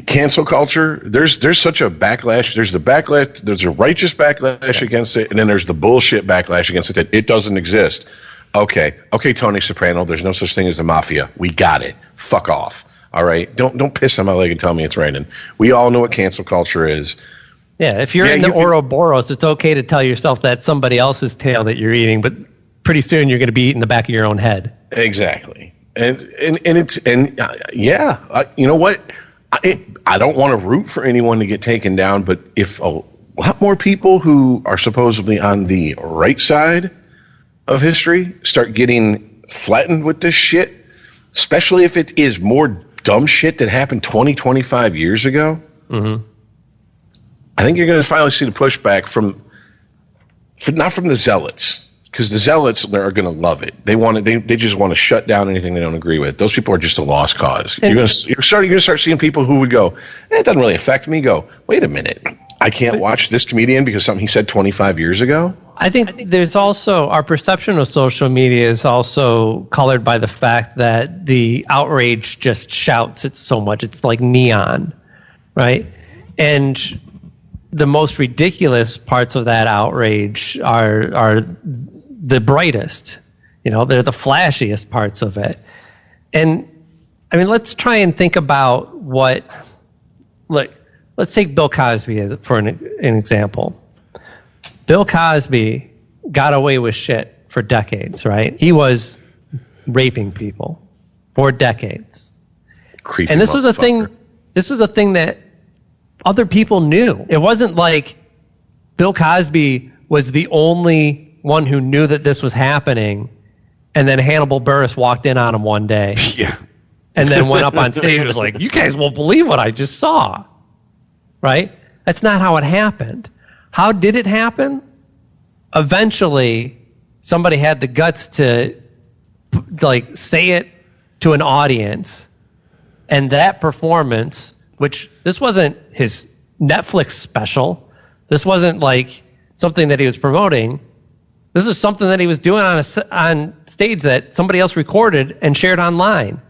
cancel culture, there's such a backlash. There's the backlash, there's a righteous backlash against it, and then there's the bullshit backlash against it that it doesn't exist. Okay, Tony Soprano, there's no such thing as the mafia. We got it. Fuck off. All right, don't piss on my leg and tell me it's raining. We all know what cancel culture is. Yeah, if you're in the Ouroboros, it's okay to tell yourself that's somebody else's tail that you're eating, but pretty soon you're going to be eating the back of your own head. Exactly, and you know what? I don't want to root for anyone to get taken down, but if a lot more people who are supposedly on the right side of history start getting flattened with this shit, especially if it is more dumb shit that happened 20, 25 years ago, I think you're going to finally see the pushback not from the zealots, because the zealots are going to love it. They just want to shut down anything they don't agree with. Those people are just a lost cause. You're going to start seeing people who would go, it doesn't really affect me. Go, wait a minute, I can't watch this comedian because something he said 25 years ago. I think there's also, our perception of social media is also colored by the fact that the outrage just shouts it so much. It's like neon, right? And the most ridiculous parts of that outrage are the brightest. They're the flashiest parts of it. And I mean, let's try and think about let's take Bill Cosby for an example. Bill Cosby got away with shit for decades, right? He was raping people for decades. Creepy and this was a thing that other people knew. It wasn't like Bill Cosby was the only one who knew that this was happening, and then Hannibal Buress walked in on him one day. Yeah. And then went up on stage and was like, you guys won't believe what I just saw. Right? That's not how it happened. How did it happen? Eventually, somebody had the guts to say it to an audience, and that performance, which this wasn't his Netflix special, this wasn't like something that he was promoting. This is something that he was doing on stage that somebody else recorded and shared online,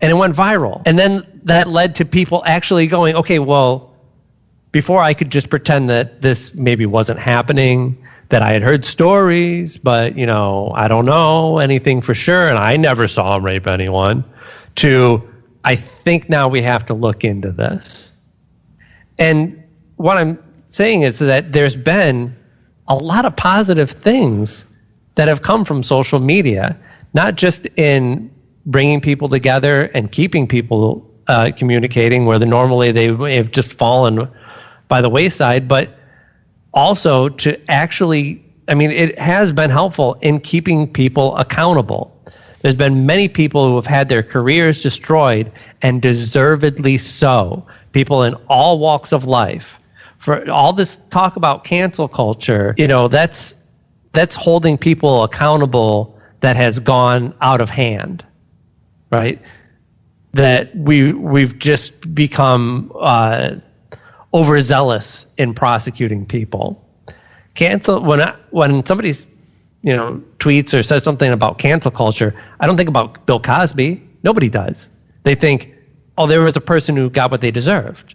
and it went viral. And then that led to people actually going, okay, well, before I could just pretend that this maybe wasn't happening, that I had heard stories, but, I don't know anything for sure, and I never saw him rape anyone, to I think now we have to look into this. And what I'm saying is that there's been a lot of positive things that have come from social media, not just in bringing people together and keeping people communicating where normally they have just fallen by the wayside, but also to actually, it has been helpful in keeping people accountable. There's been many people who have had their careers destroyed, and deservedly so. People in all walks of life. For all this talk about cancel culture, that's holding people accountable that has gone out of hand, right? That we've just become overzealous in prosecuting people. Cancel when somebody's tweets or says something about cancel culture, I don't think about Bill Cosby. Nobody does. They think, oh, there was a person who got what they deserved,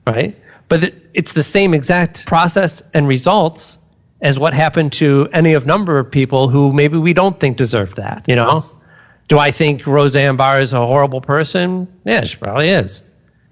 right? But it's the same exact process and results as what happened to any of number of people who maybe we don't think deserve that, Do I think Roseanne Barr is a horrible person? Yeah, she probably is.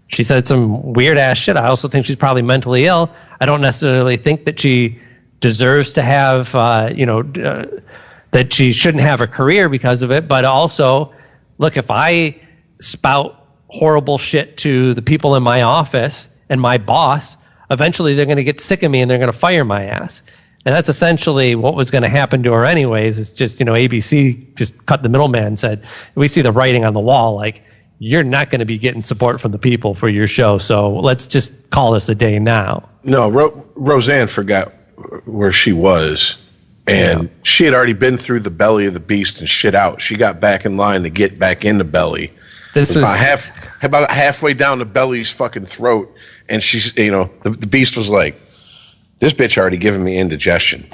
She said some weird-ass shit. I also think she's probably mentally ill. I don't necessarily think that she deserves to have, that she shouldn't have a career because of it. But also, look, if I spout horrible shit to the people in my office and my boss, eventually they're going to get sick of me and they're going to fire my ass. And that's essentially what was going to happen to her anyways. It's just, ABC just cut the middleman and said, we see the writing on the wall, like, you're not going to be getting support from the people for your show, so let's just call this a day now. No, Roseanne forgot where she was, and she had already been through the belly of the beast and shit out. She got back in line to get back in the belly. This is about halfway down the belly's fucking throat, and she's, the beast was like, this bitch already giving me indigestion.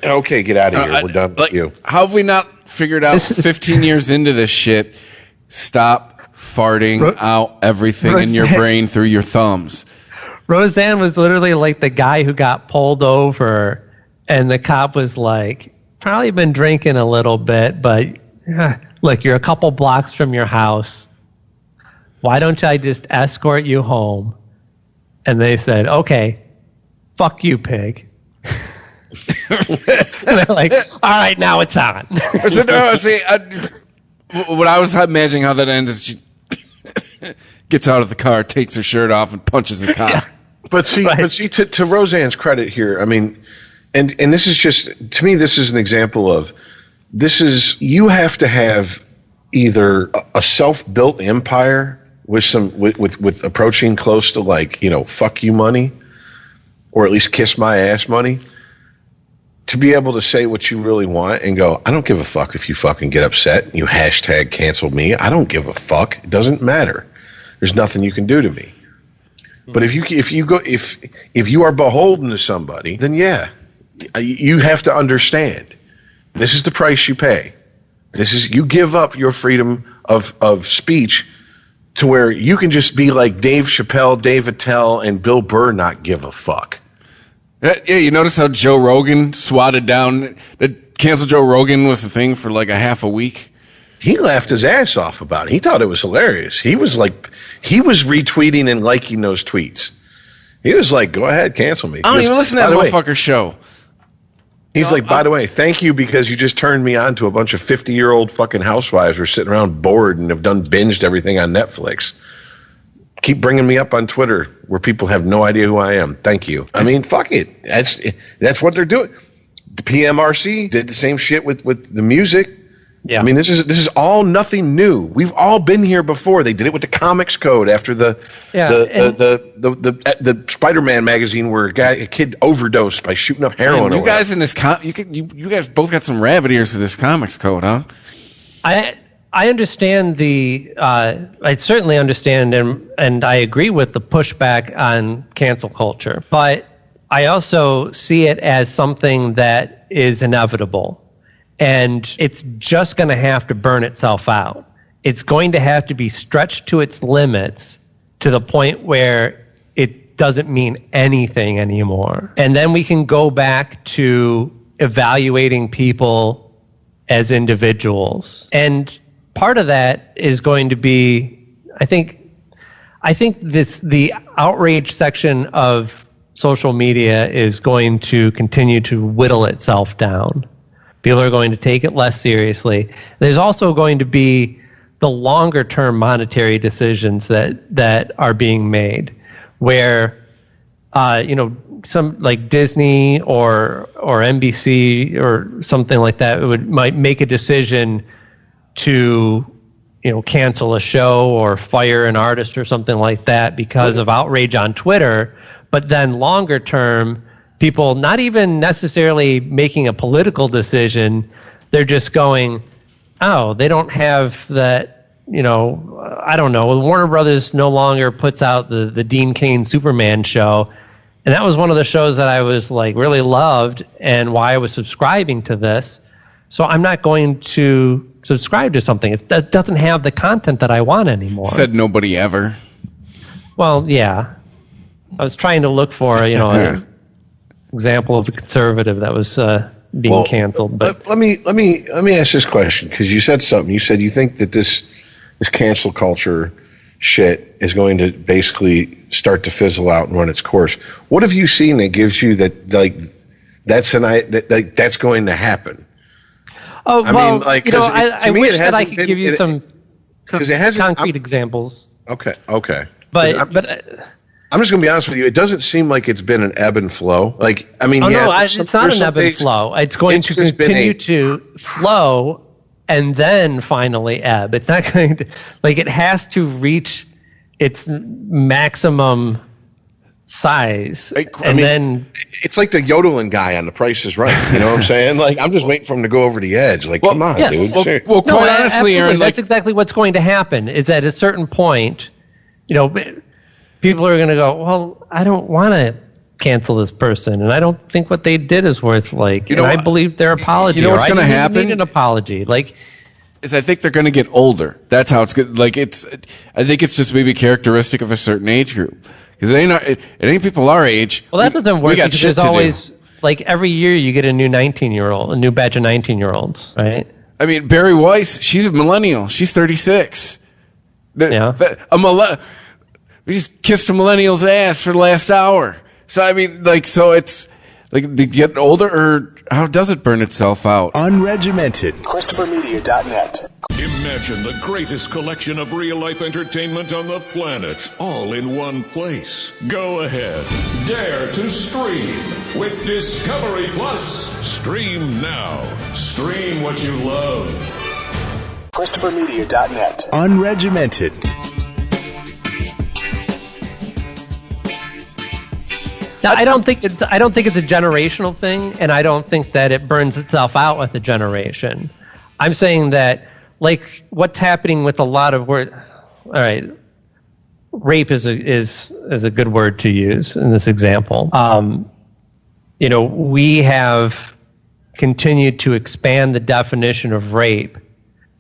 Okay, get out of here. We're done with you. How have we not figured out 15 years into this shit? Stop farting out everything in your brain through your thumbs. Roseanne was literally like the guy who got pulled over, and the cop was like, probably been drinking a little bit, but look, you're a couple blocks from your house. Why don't I just escort you home? And they said, okay, fuck you, pig. And they're like, all right, now it's on. What I was imagining how that ends is she gets out of the car, takes her shirt off, and punches the cop. Yeah. But see, to Roseanne's credit here, and this is just, to me, this is an example of, you have to have either a self-built empire with approaching close to like, fuck you money, or at least kiss my ass money, to be able to say what you really want and go, I don't give a fuck if you fucking get upset. You hashtag cancel me. I don't give a fuck. It doesn't matter. There's nothing you can do to me. But if you are beholden to somebody, then you have to understand. This is the price you pay. You give up your freedom of speech to where you can just be like Dave Chappelle, Dave Attell, and Bill Burr, not give a fuck. Yeah, you notice how Joe Rogan swatted down that cancel Joe Rogan was the thing for like a half a week? He laughed his ass off about it. He thought it was hilarious. He was retweeting and liking those tweets. He was like, go ahead, cancel me. I don't even listen to that motherfucker's show. He's like, by the way, thank you because you just turned me on to a bunch of 50-year-old fucking housewives who are sitting around bored and have binged everything on Netflix. Keep bringing me up on Twitter where people have no idea who I am. Thank you. I mean, fuck it. That's what they're doing. The PMRC did the same shit with the music. Yeah. I mean, this is all nothing new. We've all been here before. They did it with the Comics Code after the Spider-Man magazine where a kid overdosed by shooting up heroin. Man, you guys in this you guys both got some rabbit ears to this Comics Code, huh? I understand I certainly understand and I agree with the pushback on cancel culture, but I also see it as something that is inevitable. And it's just going to have to burn itself out. It's going to have to be stretched to its limits to the point where it doesn't mean anything anymore. And then we can go back to evaluating people as individuals. And part of that is going to be, I think the outrage section of social media is going to continue to whittle itself down. People are going to take it less seriously. There's also going to be the longer term monetary decisions that are being made, where some like Disney or NBC or something like that might make a decision to cancel a show or fire an artist or something like that because of outrage on Twitter. But then longer term, people not even necessarily making a political decision, they're just going, oh, they don't have that, I don't know. Warner Brothers no longer puts out the Dean Cain Superman show. And that was one of the shows that I was like really loved and why I was subscribing to this. So I'm not going to subscribe to something that doesn't have the content that I want anymore. Said nobody ever. Well, yeah. I was trying to look for, an example of a conservative that was being canceled. But let me ask this question, because you said something. You said you think that this cancel culture shit is going to basically start to fizzle out and run its course. What have you seen that gives you that's going to happen? Oh, I wish that I could give you some concrete examples. Okay. But I'm just going to be honest with you. It doesn't seem like it's been an ebb and flow. It's not an ebb and flow. It's going to continue to flow and then finally ebb. It's not going to, it has to reach its maximum size. Then it's like the yodeling guy on The Price is Right. You know what I'm saying? I'm just waiting for him to go over the edge. Come on, dude. Well, quite honestly, Aaron, that's exactly what's going to happen. Is at a certain point, people are going to go, well, I don't want to cancel this person, and I don't think what they did is worth I believe their apology. You know what's going to happen? Need an apology. Is I think they're going to get older. That's how it's good. I think it's just maybe characteristic of a certain age group. Because it ain't people our age. Well, that doesn't work because there's always every year you get a new 19-year-old, a new batch of 19-year-olds, right? I mean, Barry Weiss, she's a millennial. She's 36. Yeah. We just kissed a millennial's ass for the last hour. So I mean, so it's they get older, or how does it burn itself out? Unregimented. ChristopherMedia.net. Imagine the greatest collection of real-life entertainment on the planet, all in one place. Go ahead. Dare to stream with Discovery Plus. Stream now. Stream what you love. ChristopherMedia.net. Unregimented. Now, I don't think it's a generational thing, and I don't think that it burns itself out with a generation. I'm saying that, what's happening with a lot of all right, rape is a good word to use in this example. We have continued to expand the definition of rape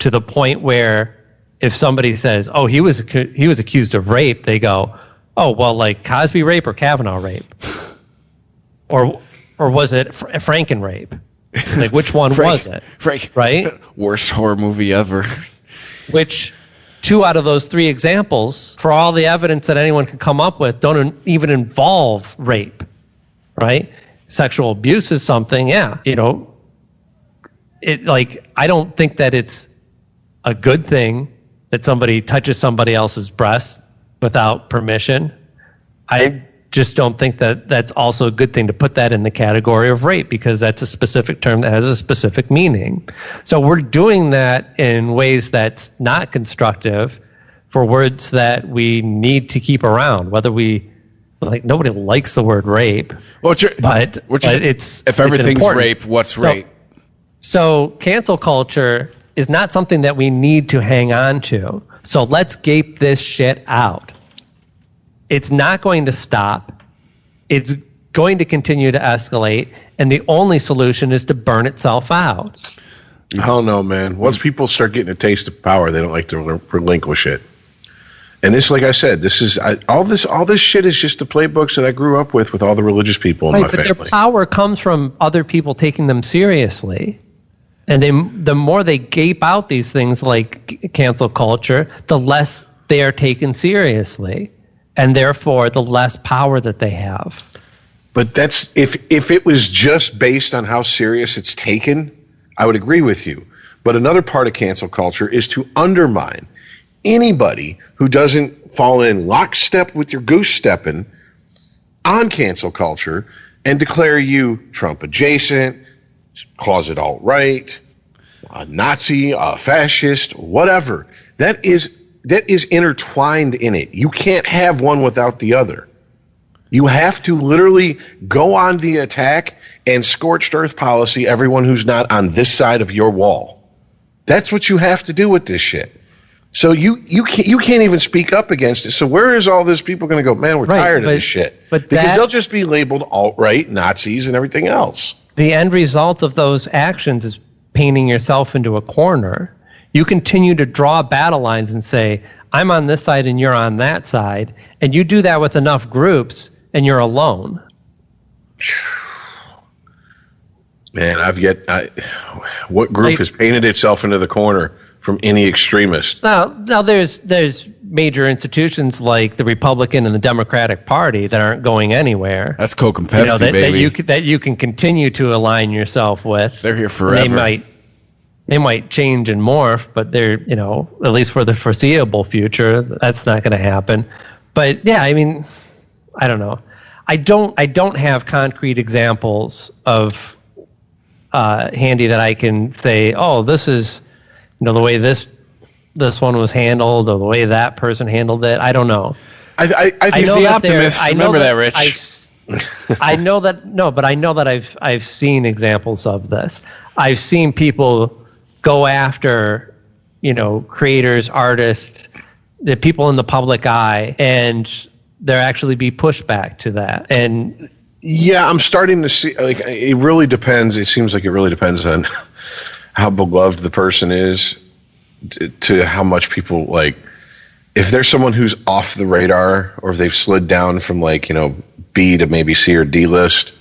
to the point where if somebody says, "Oh, he was accused of rape," they go, "Oh, well, Cosby rape or Kavanaugh rape, or was it Franken rape? Which one was it? Right? Worst horror movie ever." Which 2 out of those 3 examples, for all the evidence that anyone could come up with, don't even involve rape, right? Sexual abuse is something, I don't think that it's a good thing that somebody touches somebody else's breast without permission. I just don't think that that's also a good thing to put that in the category of rape, because that's a specific term that has a specific meaning. So we're doing that in ways that's not constructive for words that we need to keep around, whether we nobody likes the word rape. Well, but if everything's rape, what's rape? So cancel culture is not something that we need to hang on to. So let's gape this shit out. It's not going to stop. It's going to continue to escalate, and the only solution is to burn itself out. I don't know, man. Once people start getting a taste of power, they don't like to relinquish it. And this, like I said, this is all this shit is just the playbooks that I grew up with all the religious people in my family. But their power comes from other people taking them seriously. And the more they gape out these things like cancel culture, the less they are taken seriously. And therefore, the less power that they have. But that's if it was just based on how serious it's taken, I would agree with you. But another part of cancel culture is to undermine anybody who doesn't fall in lockstep with your goose stepping on cancel culture and declare you Trump adjacent, closet alt-right, a Nazi, a fascist, whatever. That is intertwined in it. You can't have one without the other. You have to literally go on the attack and scorched earth policy everyone who's not on this side of your wall. That's what you have to do with this shit. So you can't even speak up against it. So where is all this people going to go, man, we're tired of this shit? Because they'll just be labeled alt-right, Nazis, and everything else. The end result of those actions is painting yourself into a corner. You continue to draw battle lines and say, I'm on this side and you're on that side. And you do that with enough groups and you're alone. Man, what group has painted itself into the corner from any extremist? Now there's major institutions like the Republican and the Democratic Party that aren't going anywhere. That's Coke and Pepsi, baby. That you can continue to align yourself with. They're here forever. They might change and morph, but they're, at least for the foreseeable future, that's not going to happen. But yeah, I mean, I don't know. I don't have concrete examples of handy that I can say, oh, this is, the way this one was handled or the way that person handled it. I don't know. I think the optimist. Remember that, Rich. I know that I've seen examples of this. I've seen people go after, creators, artists, the people in the public eye, and there actually be pushback to that. And yeah, I'm starting to see, like, it really depends. It seems like it really depends on how beloved the person is to how much people, like, if there's someone who's off the radar or if they've slid down from, like, B to maybe C or D list,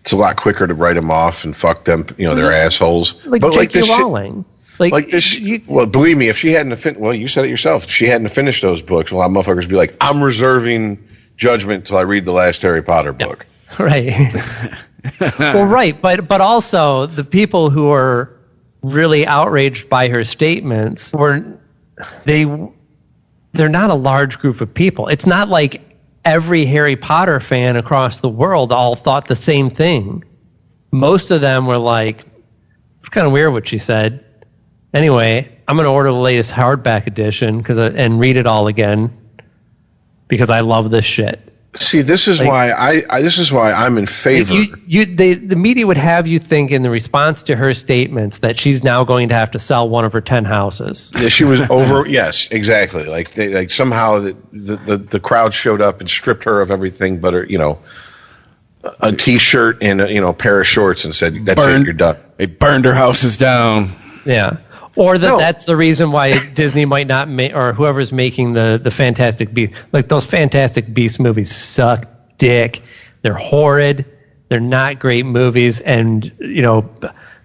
it's a lot quicker to write them off and fuck them, they're assholes. Like J.K. Rowling. Well, believe me, if she hadn't you said it yourself. If she hadn't finished those books, well, motherfuckers would be like, I'm reserving judgment till I read the last Harry Potter book. Right. Well, right, but also the people who are really outraged by her statements they're not a large group of people. It's not like every Harry Potter fan across the world all thought the same thing. Most of them were like, it's kind of weird what she said. Anyway, I'm going to order the latest hardback edition and read it all again because I love this shit. See, this is why I'm in favor. The media would have you think in the response to her statements that she's now going to have to sell one of her 10 houses. Yeah, she was over. Yes, exactly. Like somehow the crowd showed up and stripped her of everything but her, a T-shirt and a pair of shorts and said, "That's it, you're done." They burned her houses down. Yeah. Or that's the reason why Disney might not make, or whoever's making the Fantastic Beasts, like those Fantastic Beasts movies suck dick. They're horrid. They're not great movies. And,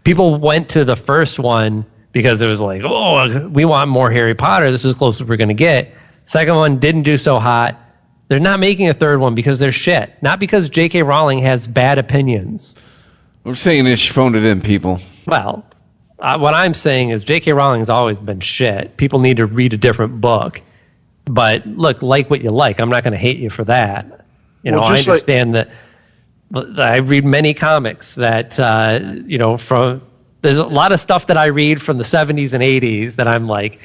people went to the first one because it was like, oh, we want more Harry Potter. This is as close as we're going to get. Second one didn't do so hot. They're not making a third one because they're shit. Not because J.K. Rowling has bad opinions. What I'm saying is she phoned it in, people. Well, what I'm saying is J.K. Rowling has always been shit. People need to read a different book. But look, like what you like. I'm not going to hate you for that. I understand that. I read many comics that, there's a lot of stuff that I read from the 70s and 80s that I'm like,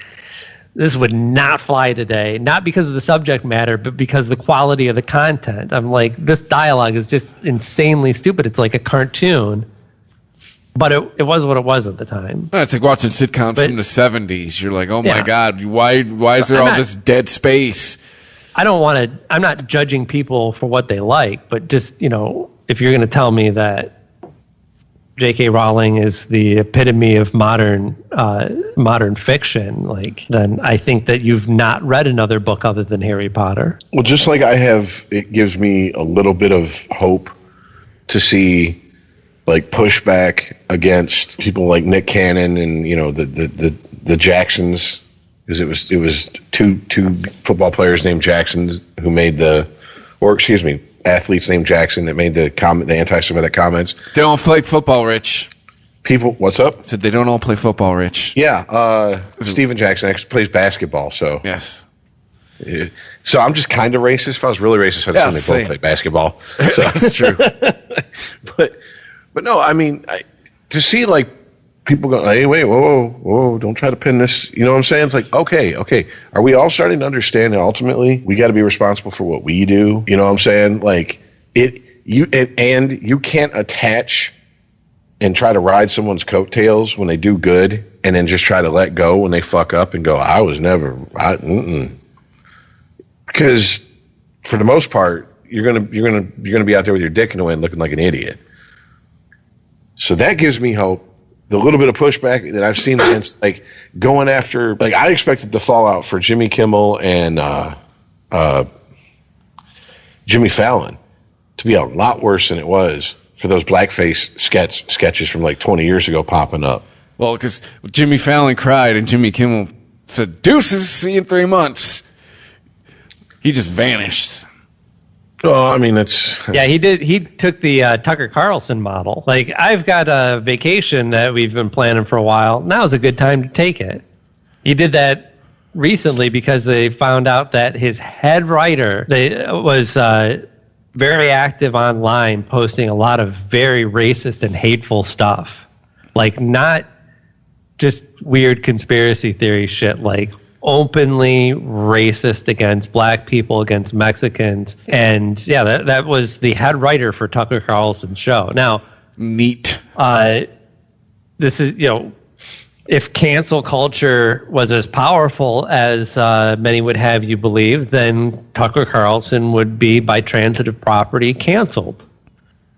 this would not fly today. Not because of the subject matter, but because the quality of the content. I'm like, this dialogue is just insanely stupid. It's like a cartoon. But it was what it was at the time. It's like watching sitcoms from the 70s. You're like, oh my God, why is there all this dead space? I'm not judging people for what they like, but just, if you're going to tell me that J.K. Rowling is the epitome of modern fiction, like, then I think that you've not read another book other than Harry Potter. Well, just like I have, it gives me a little bit of hope to see like pushback against people like Nick Cannon and the Jacksons, because it was two football players named Jacksons who made athletes named Jackson that made the anti-Semitic comments. They don't play football, Rich. People, what's up? Said they don't all play football, Rich. Yeah, Steven Jackson actually plays basketball, so yes. So I'm just kind of racist. If I was really racist, I'd say they both play basketball. So. That's true. But no, I mean, to see like people go, hey, wait, whoa, don't try to pin this. You know what I'm saying? It's like, okay. Are we all starting to understand that ultimately we got to be responsible for what we do? You know what I'm saying? Like and you can't attach and try to ride someone's coattails when they do good, and then just try to let go when they fuck up and go, I was never. Because for the most part, you're gonna be out there with your dick in the wind, looking like an idiot. So that gives me hope. The little bit of pushback that I've seen against, like, going after, like, I expected the fallout for Jimmy Kimmel and Jimmy Fallon to be a lot worse than it was for those blackface sketches from like 20 years ago popping up. Well, because Jimmy Fallon cried and Jimmy Kimmel said, "Deuces, see you in 3 months." He just vanished. Well, I mean, it's... Yeah, he did. He took the Tucker Carlson model. Like, I've got a vacation that we've been planning for a while. Now's a good time to take it. He did that recently because they found out that his head writer was very active online, posting a lot of very racist and hateful stuff. Like, not just weird conspiracy theory shit, like openly racist against black people, against Mexicans. And yeah, that was the head writer for Tucker Carlson's show. Now, neat. This is, if cancel culture was as powerful as many would have you believe, then Tucker Carlson would be by transitive property canceled.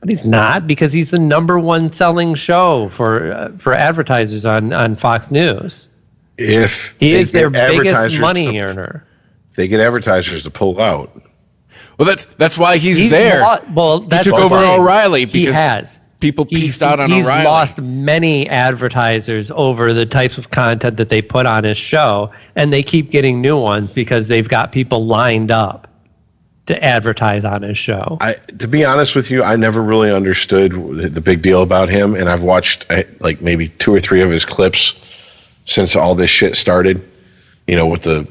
But he's not, because he's the number one selling show for advertisers on Fox News. If he is their biggest money earner. They get advertisers to pull out. Well, that's why he's there. He took over O'Reilly because he has. People pieced out on O'Reilly. He's lost many advertisers over the types of content that they put on his show, and they keep getting new ones because they've got people lined up to advertise on his show. To be honest with you, I never really understood the big deal about him, and I've watched like maybe 2 or 3 of his clips since all this shit started, with the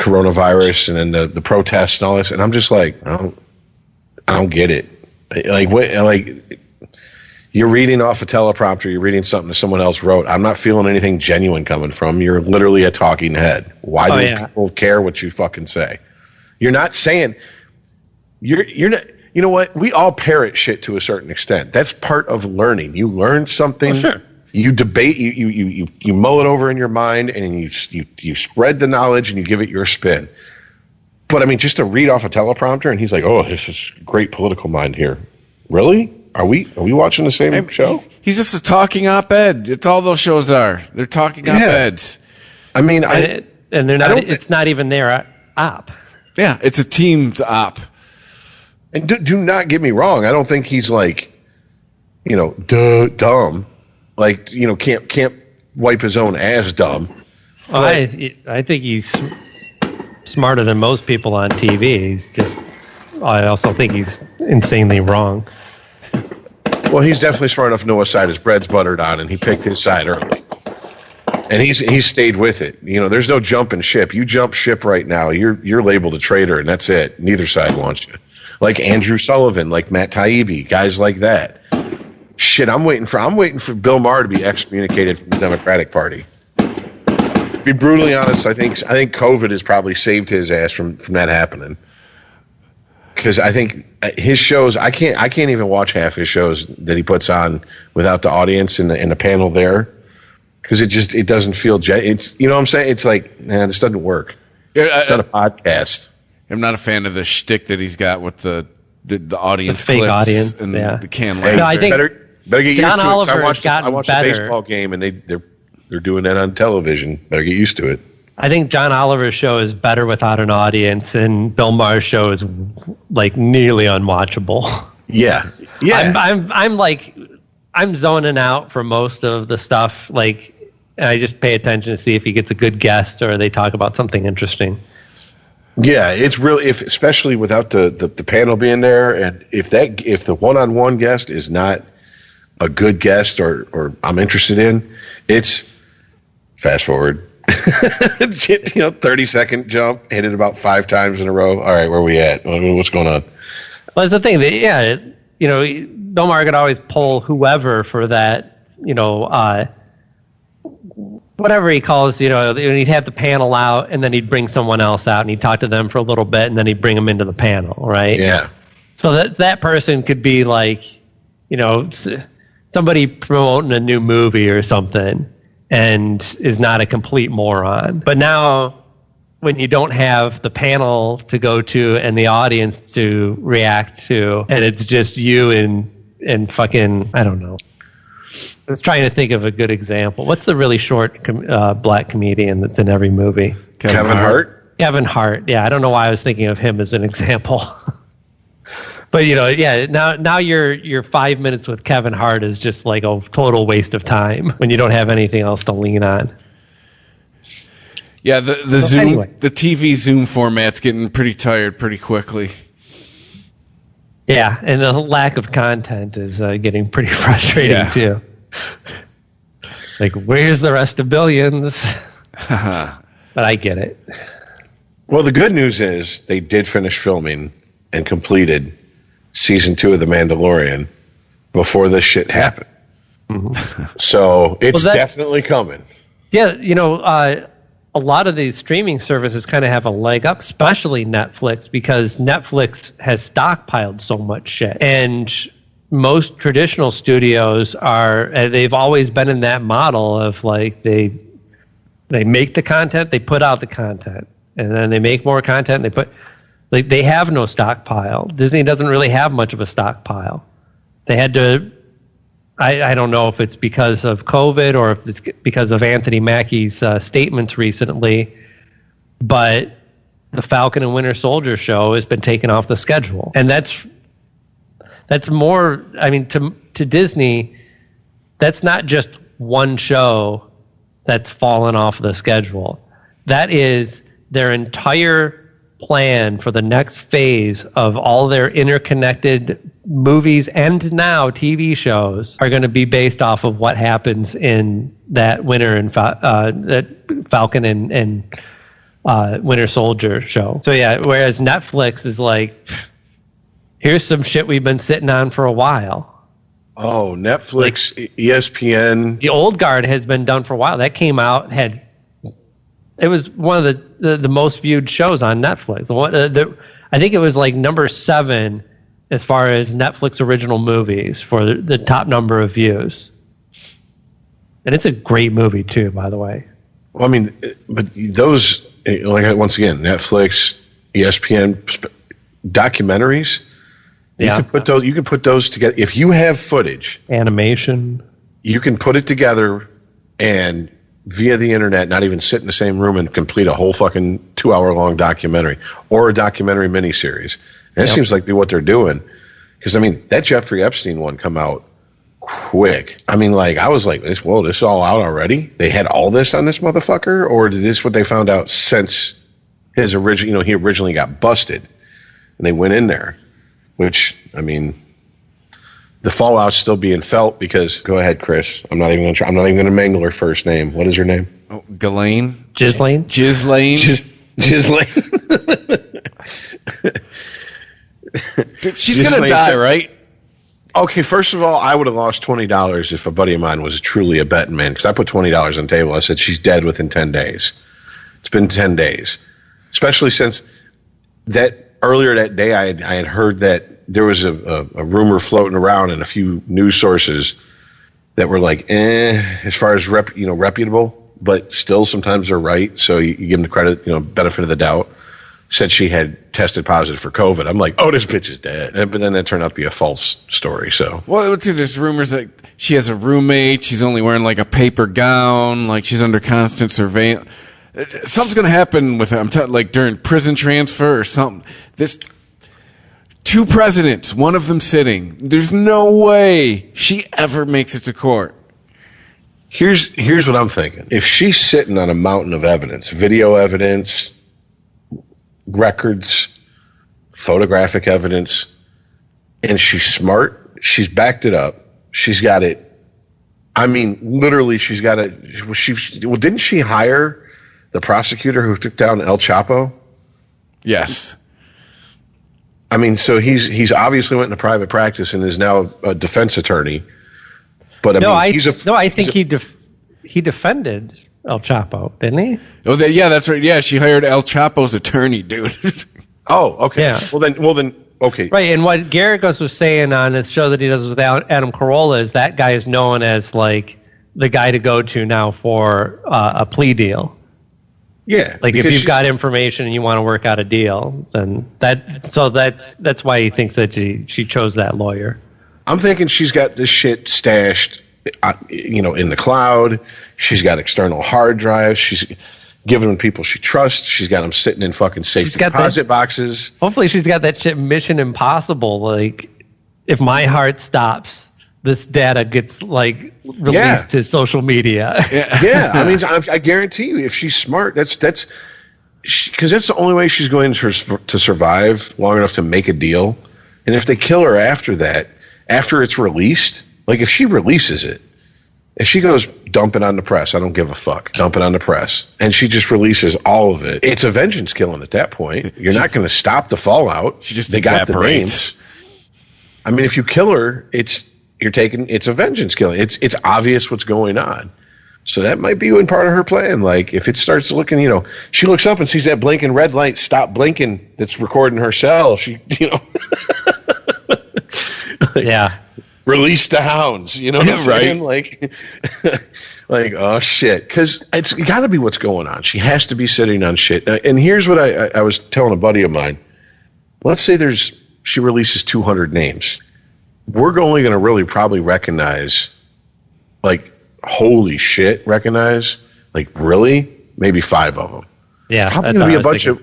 coronavirus and then the protests and all this, and I'm just like, I don't get it. You're reading off a teleprompter, you're reading something that someone else wrote. I'm not feeling anything genuine coming from. You're literally a talking head. Why do people care what you fucking say? You're not saying, you're not, you know what? We all parrot shit to a certain extent. That's part of learning. You learn something. Oh, sure. You debate, you mull it over in your mind, and you spread the knowledge and you give it your spin. But I mean, just to read off a teleprompter and he's like, "Oh, this is great political mind here." Really? Are we watching the same show? He's just a talking op-ed. It's all those shows are. They're talking op-eds. I mean, and they're not. It's not even their op. Yeah, it's a team's op. And do not get me wrong. I don't think he's like, dumb. Like, can't wipe his own ass dumb. Well, I think he's smarter than most people on TV. I also think he's insanely wrong. Well, he's definitely smart enough to know what side his bread's buttered on, and he picked his side early. And he's stayed with it. There's no jumping ship. You jump ship right now, you're labeled a traitor, and that's it. Neither side wants you. Like Andrew Sullivan, like Matt Taibbi, guys like that. Shit, I'm waiting for Bill Maher to be excommunicated from the Democratic Party. To be brutally honest, I think COVID has probably saved his ass from that happening. Because I think his shows, I can't even watch half his shows that he puts on without the audience and the panel there, because it doesn't feel it's what I'm saying. It's like, this doesn't work. It's not a podcast. I'm not a fan of the shtick that he's got with the audience fake clips audience and the canned laughter. laughter. No, I think Better get John used to Oliver it. I watched a baseball game, and they're doing that on television. Better get used to it. I think John Oliver's show is better without an audience, and Bill Maher's show is like nearly unwatchable. Yeah. I'm zoning out for most of the stuff. Like, I just pay attention to see if he gets a good guest or they talk about something interesting. Yeah, it's really especially without the panel being there, and if the one-on-one guest is not a good guest or I'm interested in, it's fast forward. 30-second jump, hit it about 5 times in a row. All right, where are we at? What's going on? Well, that's the thing. Bill Maher could always pull whoever for that, whatever he calls, he'd have the panel out, and then he'd bring someone else out, and he'd talk to them for a little bit, and then he'd bring them into the panel, right? Yeah. So that person could be like, somebody promoting a new movie or something, and is not a complete moron. But now, when you don't have the panel to go to and the audience to react to, and it's just you and fucking, I don't know. I was trying to think of a good example. What's the really short black comedian that's in every movie? Kevin Hart? Kevin Hart. Yeah, I don't know why I was thinking of him as an example. But now your 5 minutes with Kevin Hart is just like a total waste of time when you don't have anything else to lean on. Yeah, the TV Zoom format's getting pretty tired pretty quickly. Yeah, and the lack of content is getting pretty frustrating too. Like, where's the rest of Billions? But I get it. Well, the good news is they did finish filming and completed season 2 of The Mandalorian before this shit happened. Mm-hmm. So it's definitely coming. Yeah, a lot of these streaming services kind of have a leg up, especially Netflix, because Netflix has stockpiled so much shit. And most traditional studios they've always been in that model of like they make the content, they put out the content, and then they make more content, they have no stockpile. Disney doesn't really have much of a stockpile. They had to, I don't know if it's because of COVID or if it's because of Anthony Mackie's statements recently, but the Falcon and Winter Soldier show has been taken off the schedule. And that's more, to Disney, that's not just one show that's fallen off the schedule. That is their entire plan for the next phase of all their interconnected movies and now TV shows are going to be based off of what happens in that Winter and that Falcon and Winter Soldier show. So yeah, whereas Netflix is like, here's some shit we've been sitting on for a while. Oh, Netflix, ESPN. The Old Guard has been done for a while. That came out, it was one of the most viewed shows on Netflix. I think it was like number 7 as far as Netflix original movies for the top number of views. And it's a great movie too, by the way. Well, but those, once again, Netflix, ESPN documentaries. Yeah. You can put those together. If you have footage, animation, you can put it together and via the internet, not even sit in the same room and complete a whole fucking 2-hour-long documentary or a documentary miniseries. And that seems like what they're doing. Because, that Jeffrey Epstein one come out quick. I was like, this is all out already? They had all this on this motherfucker? Or is this what they found out since his he originally got busted and they went in there? Which, the fallout's still being felt because, go ahead, Chris. I'm not even going to mangle her first name. What is her name? Oh, Ghislaine? Ghislaine? Ghislaine. Dude, she's going to die, right? Okay, first of all, I would have lost $20 if a buddy of mine was truly a betting man, because I put $20 on the table. I said, she's dead within 10 days. It's been 10 days. Especially since earlier that day, I had heard that there was a rumor floating around in a few news sources that were like, as far as reputable, but still sometimes they're right. So you give them the credit, benefit of the doubt. Said she had tested positive for COVID. I'm like, oh, this bitch is dead. But then that turned out to be a false story. So, well, too, there's rumors that she has a roommate. She's only wearing like a paper gown. Like she's under constant surveillance. Something's going to happen with her. I'm telling, like during prison transfer or something. This 2 presidents, one of them sitting. There's no way she ever makes it to court. Here's what I'm thinking. If she's sitting on a mountain of evidence, video evidence, records, photographic evidence, and she's smart, she's backed it up. She's got it. I mean, literally, she's got it. Didn't she hire the prosecutor who took down El Chapo? Yes. I mean, so he's obviously went into private practice and is now a defense attorney. But I think he defended El Chapo, didn't he? Oh, yeah, that's right. Yeah, she hired El Chapo's attorney, dude. Oh, okay. Yeah. Well then, okay. Right, and what Garagos was saying on the show that he does with Adam Carolla is that guy is known as like the guy to go to now for a plea deal. Yeah, like if you've got information and you want to work out a deal, then that's why he thinks that she chose that lawyer. I'm thinking she's got this shit stashed, in the cloud. She's got external hard drives. She's giving them people she trusts. She's got them sitting in fucking safe deposit boxes. Hopefully, she's got that shit Mission Impossible. Like, if my heart stops, this data gets like released to social media. Yeah. I mean, I guarantee you, if she's smart, that's because that's the only way she's going to survive long enough to make a deal. And if they kill her after that, after it's released, like if she releases it, if she goes dump it on the press, I don't give a fuck, dump it on the press, and she just releases all of it, it's a vengeance killing at that point. You're not going to stop the fallout. She just they got the evaporates. names. I mean, if you kill her, it's a vengeance killing. It's obvious what's going on. So that might be in part of her plan. Like if it starts looking, she looks up and sees that blinking red light, stop blinking, that's recording her cell. She, yeah. Release the hounds, what I'm right? saying? Like, oh shit. Cause it's gotta be what's going on. She has to be sitting on shit. And here's what I was telling a buddy of mine. Let's say she releases 200 names. We're only going to really probably recognize, like, holy shit, like, really? Maybe 5 of them. Yeah. Probably going to be a bunch of,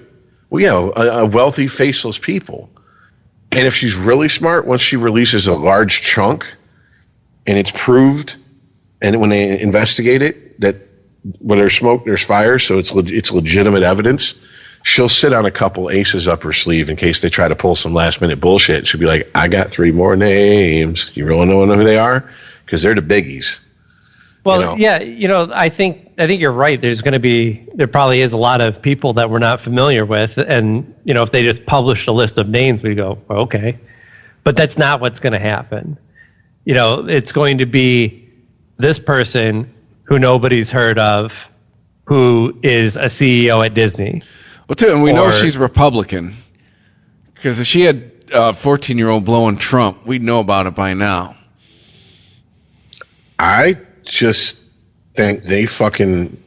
a wealthy, faceless people. And if she's really smart, once she releases a large chunk and it's proved, and when they investigate it, that when there's smoke, there's fire, so it's legitimate evidence, she'll sit on a couple aces up her sleeve in case they try to pull some last minute bullshit. She'll be like, I got 3 more names. You really know who they are? Because they're the biggies. Well, I think you're right. There probably is a lot of people that we're not familiar with. And, if they just published a list of names, we go, well, okay. But that's not what's going to happen. It's going to be this person who nobody's heard of, who is a CEO at Disney. Well, too, and we know she's Republican, because if she had a 14-year-old blowing Trump, we'd know about it by now. I just think they fucking,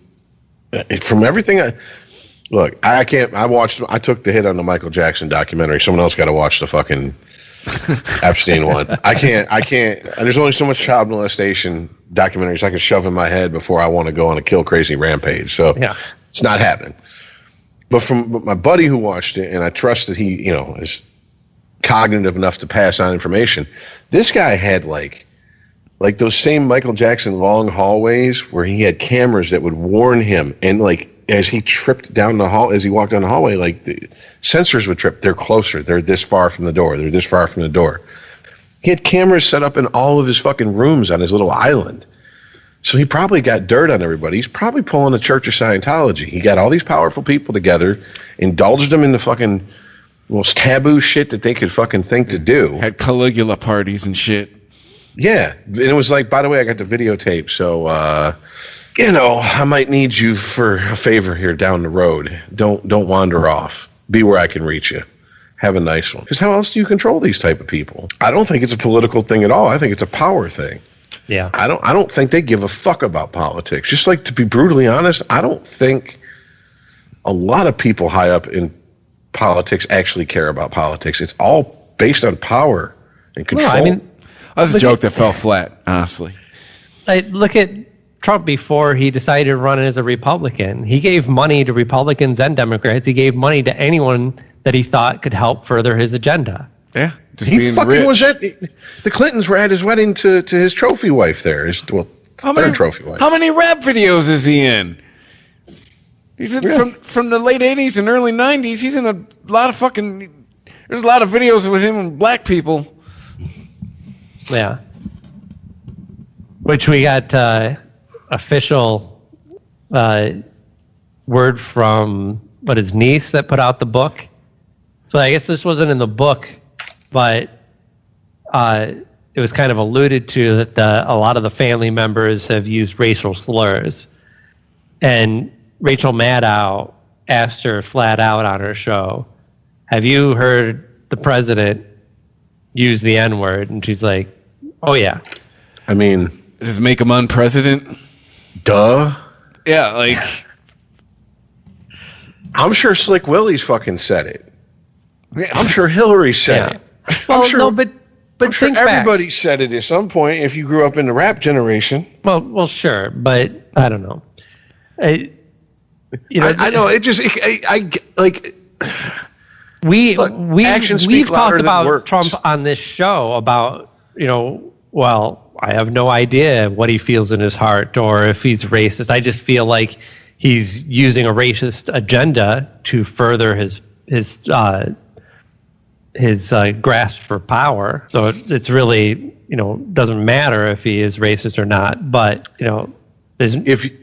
from everything I took the hit on the Michael Jackson documentary. Someone else got to watch the fucking Epstein one. I can't, there's only so much child molestation documentaries I can shove in my head before I want to go on a kill crazy rampage. So it's not happening. But from my buddy who watched it, and I trust that he, is cognitive enough to pass on information, this guy had like those same Michael Jackson long hallways where he had cameras that would warn him, and like as he tripped down the hall, as he walked down the hallway, like the sensors would trip. They're closer. They're this far from the door. They're this far from the door. He had cameras set up in all of his fucking rooms on his little island. So he probably got dirt on everybody. He's probably pulling the Church of Scientology. He got all these powerful people together, indulged them in the fucking most taboo shit that they could fucking think to do. Had Caligula parties and shit. Yeah. And it was like, by the way, I got the videotape, so, I might need you for a favor here down the road. Don't wander off. Be where I can reach you. Have a nice one. Because how else do you control these type of people? I don't think it's a political thing at all. I think it's a power thing. Yeah. I don't think they give a fuck about politics. Just like, to be brutally honest, I don't think a lot of people high up in politics actually care about politics. It's all based on power and control. Well, That's a joke that fell flat, honestly. Look at Trump before he decided to run as a Republican. He gave money to Republicans and Democrats. He gave money to anyone that he thought could help further his agenda. Yeah, just He being fucking rich. was at the Clintons were at his wedding to his trophy wife there. Third trophy wife. How many rap videos is he in? He's in from the late 80s and early 90s. He's in a lot of fucking... There's a lot of videos with him and black people. Yeah. Which we got official word from his niece that put out the book. So I guess this wasn't in the book, but it was kind of alluded to that a lot of the family members have used racial slurs. And Rachel Maddow asked her flat out on her show, have you heard the president use the N-word? And she's like, oh, yeah. I mean... Just make him unpresident? Duh. Yeah, like... I'm sure Slick Willie's fucking said it. I'm sure Hillary said it. Well, sure, no, but I'm sure think everybody back. said it at some point if you grew up in the rap generation. Well, sure, but I don't know. I know it just we've talked about words. Trump on this show about well, I have no idea what he feels in his heart or if he's racist. I just feel like he's using a racist agenda to further his grasp for power. So it's really doesn't matter if he is racist or not. But there's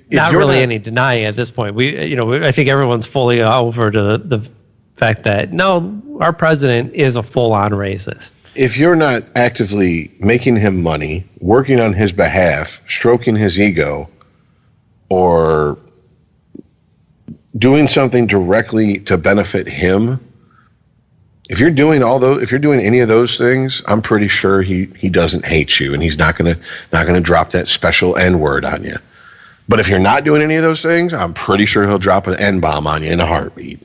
not really any denying at this point. I think everyone's fully over to the fact that no, our president is a full-on racist. If you're not actively making him money, working on his behalf, stroking his ego, or doing something directly to benefit him, if you're doing any of those things, I'm pretty sure he doesn't hate you, and he's not gonna drop that special N-word on you. But if you're not doing any of those things, I'm pretty sure he'll drop an N-bomb on you in a heartbeat.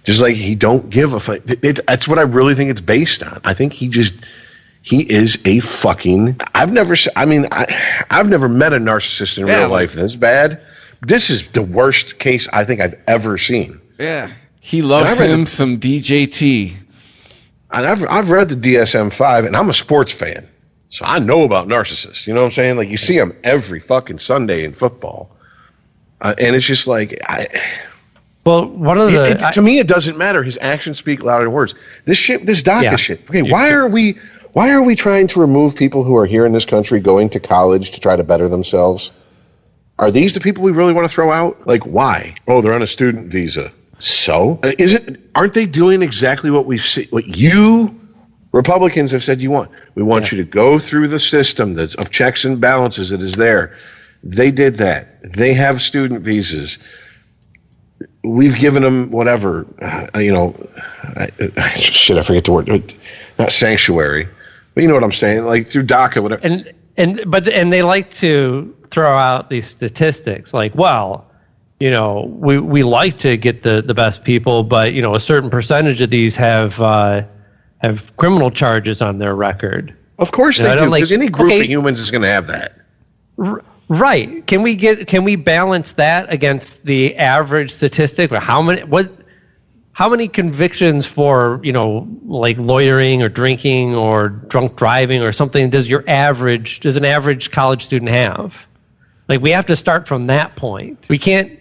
Just like he don't give a fuck. That's what I really think it's based on. I think he is a fucking. I've never met a narcissist in real life this bad. This is the worst case I think I've ever seen. Yeah, he loves some DJT. And I've read the DSM-5, and I'm a sports fan, so I know about narcissists. You know what I'm saying? Like you see them every fucking Sunday in football, and it's just like Well, one of the to me, it doesn't matter. His actions speak louder than words. This DACA shit. Okay, why are we trying to remove people who are here in this country going to college to try to better themselves? Are these the people we really want to throw out? Like, why? Oh, they're on a student visa. So, aren't they doing exactly what you Republicans have said you want? We want you to go through the system of checks and balances that is there. They did that. They have student visas. We've given them whatever, I forget the word. Not sanctuary, but you know what I'm saying, like through DACA, whatever. And they like to throw out these statistics, like, well, we like to get the best people, but a certain percentage of these have criminal charges on their record. Of course they do, because any group of humans is going to have that. Right. Can we balance that against the average statistic? Or how many convictions for, like loitering or drinking or drunk driving or something does an average college student have? Like, we have to start from that point. We can't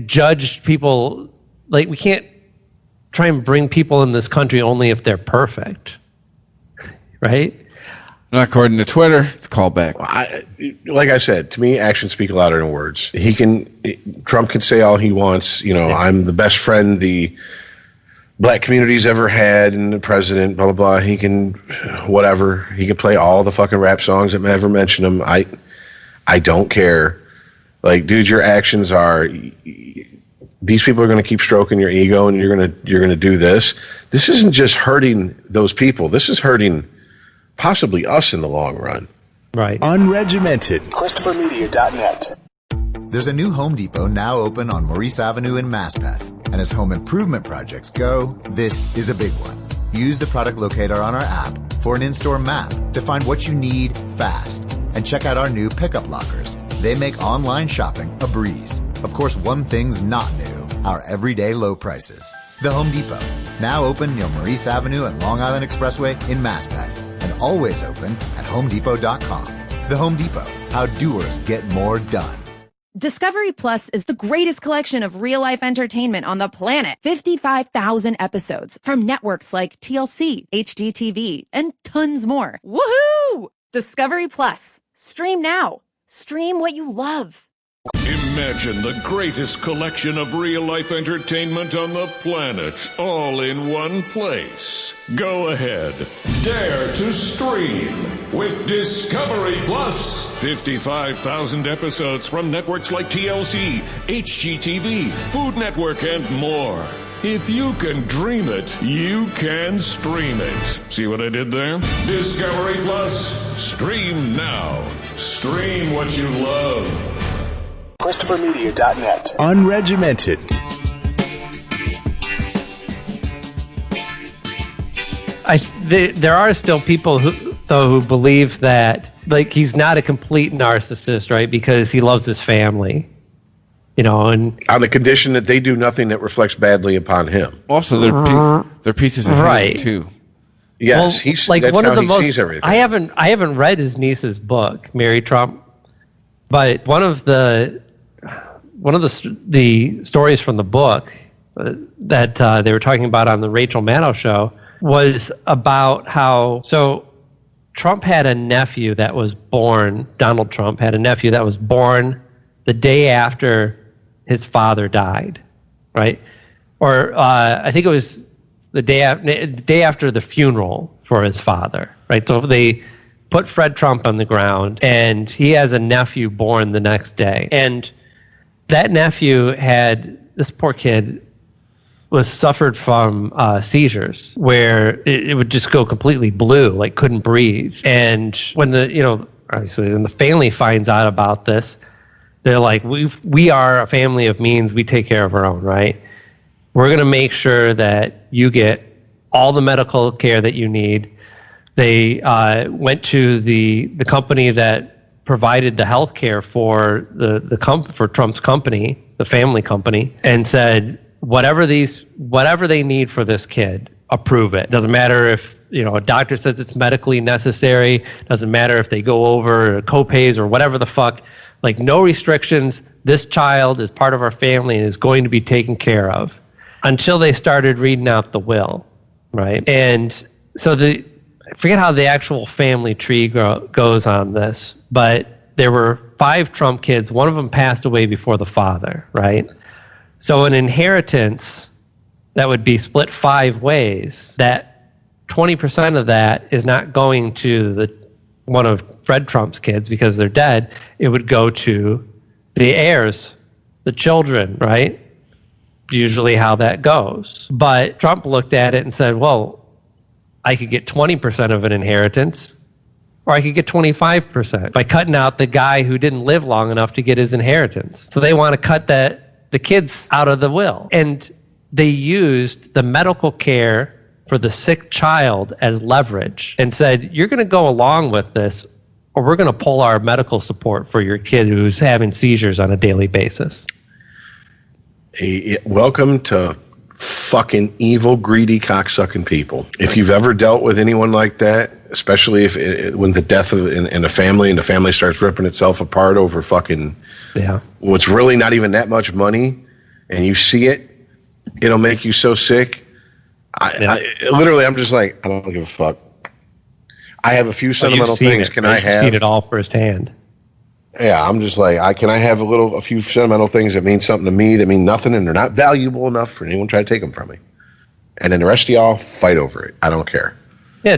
judge people, like we can't try and bring people in this country only if they're perfect. Right? Not according to Twitter. It's called back. Like I said, to me, actions speak louder than words. Trump can say all he wants. I'm the best friend the black community's ever had, and the president, blah, blah, blah. He can, whatever. He can play all the fucking rap songs that ever mention him. I don't care. Like, dude, your actions are. These people are going to keep stroking your ego, and you're going to do this. This isn't just hurting those people. This is hurting possibly us in the long run. Right. Unregimented. ChristopherMedia.net. There's a new Home Depot now open on Maurice Avenue in Maspeth. And as home improvement projects go, this is a big one. Use the product locator on our app for an in-store map to find what you need fast. And check out our new pickup lockers. They make online shopping a breeze. Of course, one thing's not new, our everyday low prices. The Home Depot, now open near Maurice Avenue and Long Island Expressway in Maspeth, and always open at HomeDepot.com. The Home Depot, how doers get more done. Discovery Plus is the greatest collection of real-life entertainment on the planet. 55,000 episodes from networks like TLC, HGTV, and tons more. Woohoo! Discovery Plus. Stream now. Stream what you love. Imagine the greatest collection of real-life entertainment on the planet, all in one place. Go ahead. Dare to stream with Discovery Plus. 55,000 episodes from networks like TLC, HGTV, Food Network, and more. If you can dream it, you can stream it. See what I did there? Discovery Plus. Stream now. Stream what you love. ChristopherMedia.net. Unregimented. There are still people who believe that, like, he's not a complete narcissist, right? Because he loves his family, and on the condition that they do nothing that reflects badly upon him. Also, they're pieces of him too. Yes, well, he's like that's one how of the he most. Sees everything. I haven't read his niece's book, Mary Trump, but one of the stories from the book that they were talking about on the Rachel Maddow show was about how Trump had a nephew that was born. Donald Trump had a nephew that was born the day after his father died, right? Or I think it was the day after the funeral for his father, right? So they put Fred Trump on the ground, and he has a nephew born the next day. And that nephew this poor kid suffered from seizures where it would just go completely blue, like couldn't breathe. And when obviously when the family finds out about this, they're like, we are a family of means, we take care of our own, right? We're going to make sure that you get all the medical care that you need. They went to the company that provided the health care for for Trump's company, the family company, and said, whatever they need for this kid, approve it. Doesn't matter if a doctor says it's medically necessary. Doesn't matter if they go over co-pays or whatever the fuck. Like, no restrictions. This child is part of our family and is going to be taken care of. Until they started reading out the will, right? And so I forget how the actual family tree goes on this, but there were 5 Trump kids. One of them passed away before the father, right? So an inheritance that would be split 5 ways, that 20% of that is not going to one of Fred Trump's kids because they're dead. It would go to the heirs, the children, right? Usually how that goes. But Trump looked at it and said, well, I could get 20% of an inheritance, or I could get 25% by cutting out the guy who didn't live long enough to get his inheritance. So they want to cut the kids out of the will. And they used the medical care for the sick child as leverage and said, you're going to go along with this, or we're going to pull our medical support for your kid who's having seizures on a daily basis. Welcome to fucking evil, greedy, cocksucking people. If you've ever dealt with anyone like that, especially when the death in a family and the family starts ripping itself apart over fucking what's really not even that much money, and you see it, it'll make you so sick. I'm just like, I don't give a fuck. I have a few sentimental things. Can I have? You've seen it all firsthand. Yeah, I'm just like, can I have a few sentimental things that mean something to me that mean nothing and they're not valuable enough for anyone to try to take them from me? And then the rest of y'all fight over it. I don't care. Yeah,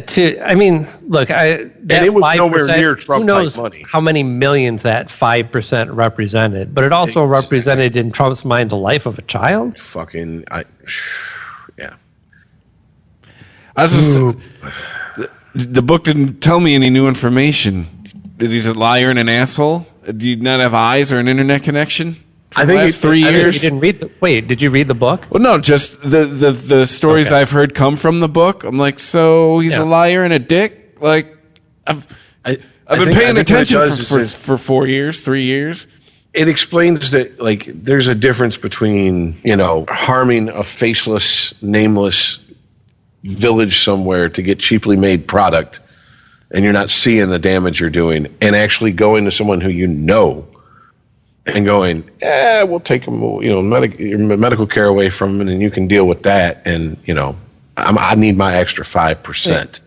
look, and it was nowhere near Trump who knows type money. How many millions that 5% represented, but it also represented in Trump's mind the life of a child. Yeah. I was just the book didn't tell me any new information. He's a liar and an asshole. Do you not have eyes or an internet connection? for the last 3 years. You didn't read did you read the book? Well, no, just the stories I've heard come from the book. I'm like, so he's a liar and a dick? Like, I've been paying attention for 4 years, 3 years. It explains that, like, there's a difference between, harming a faceless, nameless village somewhere to get cheaply made product, and you're not seeing the damage you're doing, and actually going to someone who and going, we'll take them, medical care away from them, and you can deal with that, and, I need my extra 5%.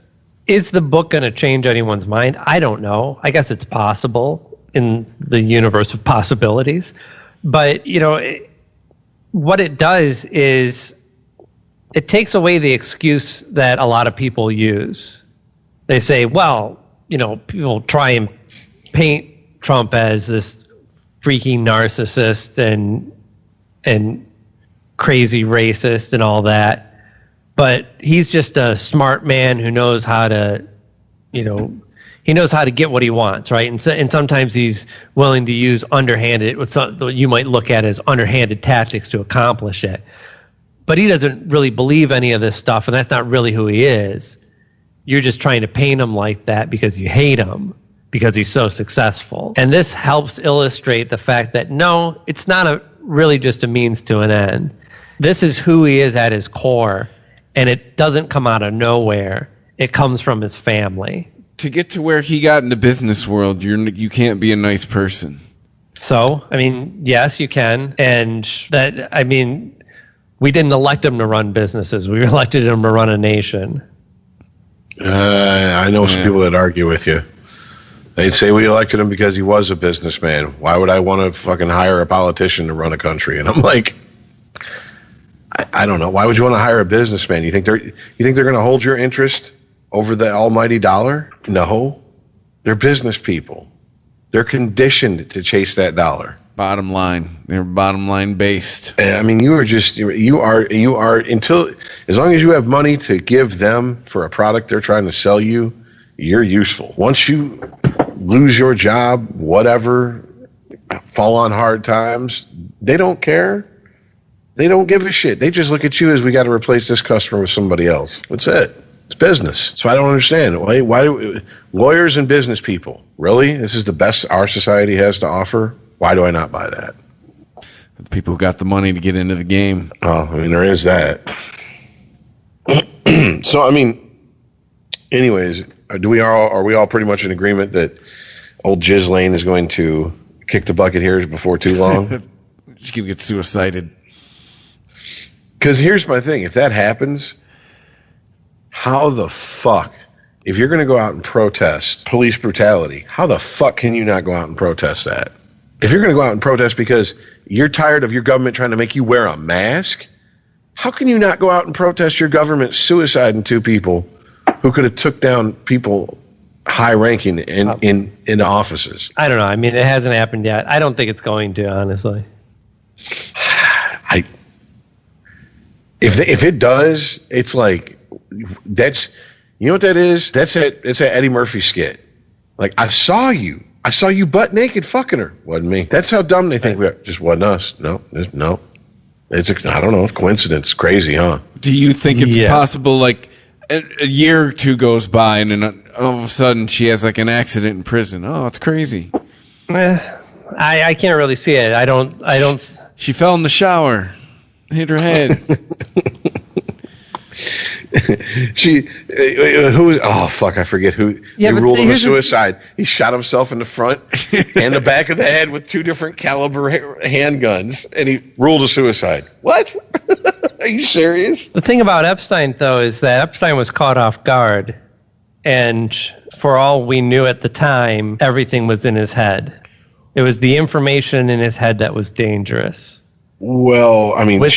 Is the book going to change anyone's mind? I don't know. I guess it's possible in the universe of possibilities. But, what it does is it takes away the excuse that a lot of people use. They say, well, people try and paint Trump as this freaking narcissist and crazy racist and all that. But he's just a smart man who knows how to, he knows how to get what he wants, right? And sometimes he's willing to use underhanded, what you might look at as underhanded tactics to accomplish it. But he doesn't really believe any of this stuff, and that's not really who he is. You're just trying to paint him like that because you hate him, because he's so successful. And this helps illustrate the fact that, no, it's not really just a means to an end. This is who he is at his core, and it doesn't come out of nowhere. It comes from his family. To get to where he got in the business world, you can't be a nice person. So, yes, you can. And we didn't elect him to run businesses. We elected him to run a nation. I know some people that argue with you. They'd say we elected him because he was a businessman. Why would I want to fucking hire a politician to run a country? And I'm like, I don't know. Why would you want to hire a businessman? You think they're going to hold your interest over the almighty dollar? No. They're business people. They're conditioned to chase that dollar. Bottom line. They're bottom line based. You are until, as long as you have money to give them for a product they're trying to sell you, you're useful. Once you lose your job, whatever, fall on hard times, they don't care. They don't give a shit. They just look at you as, we got to replace this customer with somebody else. That's it. It's business. So I don't understand. Why lawyers and business people, really? This is the best our society has to offer? Why do I not buy that? The people who got the money to get into the game. Oh, there is that. So, anyways, are we all pretty much in agreement that old Ghislaine is going to kick the bucket here before too long? She's going to get suicided. Because here's my thing. If that happens, how the fuck, if you're going to go out and protest police brutality, how the fuck can you not go out and protest that? If you're going to go out and protest because you're tired of your government trying to make you wear a mask, how can you not go out and protest your government suiciding two people who could have took down people high ranking in the offices? I don't know. It hasn't happened yet. I don't think it's going to, honestly. If it does, it's like, that's, you know what that is? It's that Eddie Murphy skit. Like, I saw you butt naked fucking her. Wasn't me. That's how dumb they think we are. Just wasn't us. No. It's I don't know. It's coincidence. Crazy, huh? Do you think it's possible, like, a year or two goes by and then all of a sudden she has like an accident in prison? Oh, it's crazy. I can't really see it. I don't. She fell in the shower, hit her head. I forget who. He ruled him a suicide. He shot himself in the front and the back of the head with 2 different caliber handguns, and he ruled a suicide. What? Are you serious? The thing about Epstein, though, is that Epstein was caught off guard, and for all we knew at the time, everything was in his head. It was the information in his head that was dangerous. Well, with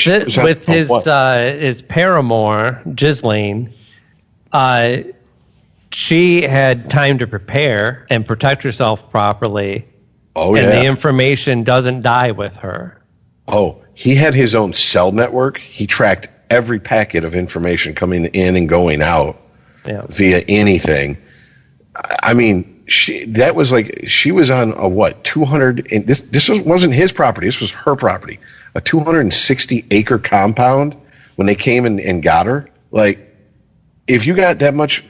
his paramour, Ghislaine, she had time to prepare and protect herself properly. Oh, and the information doesn't die with her. Oh, he had his own cell network. He tracked every packet of information coming in and going out via anything. she was on a what 200 and this wasn't his property, this was her property, a 260-acre compound when they came and got her. Like, if you got that much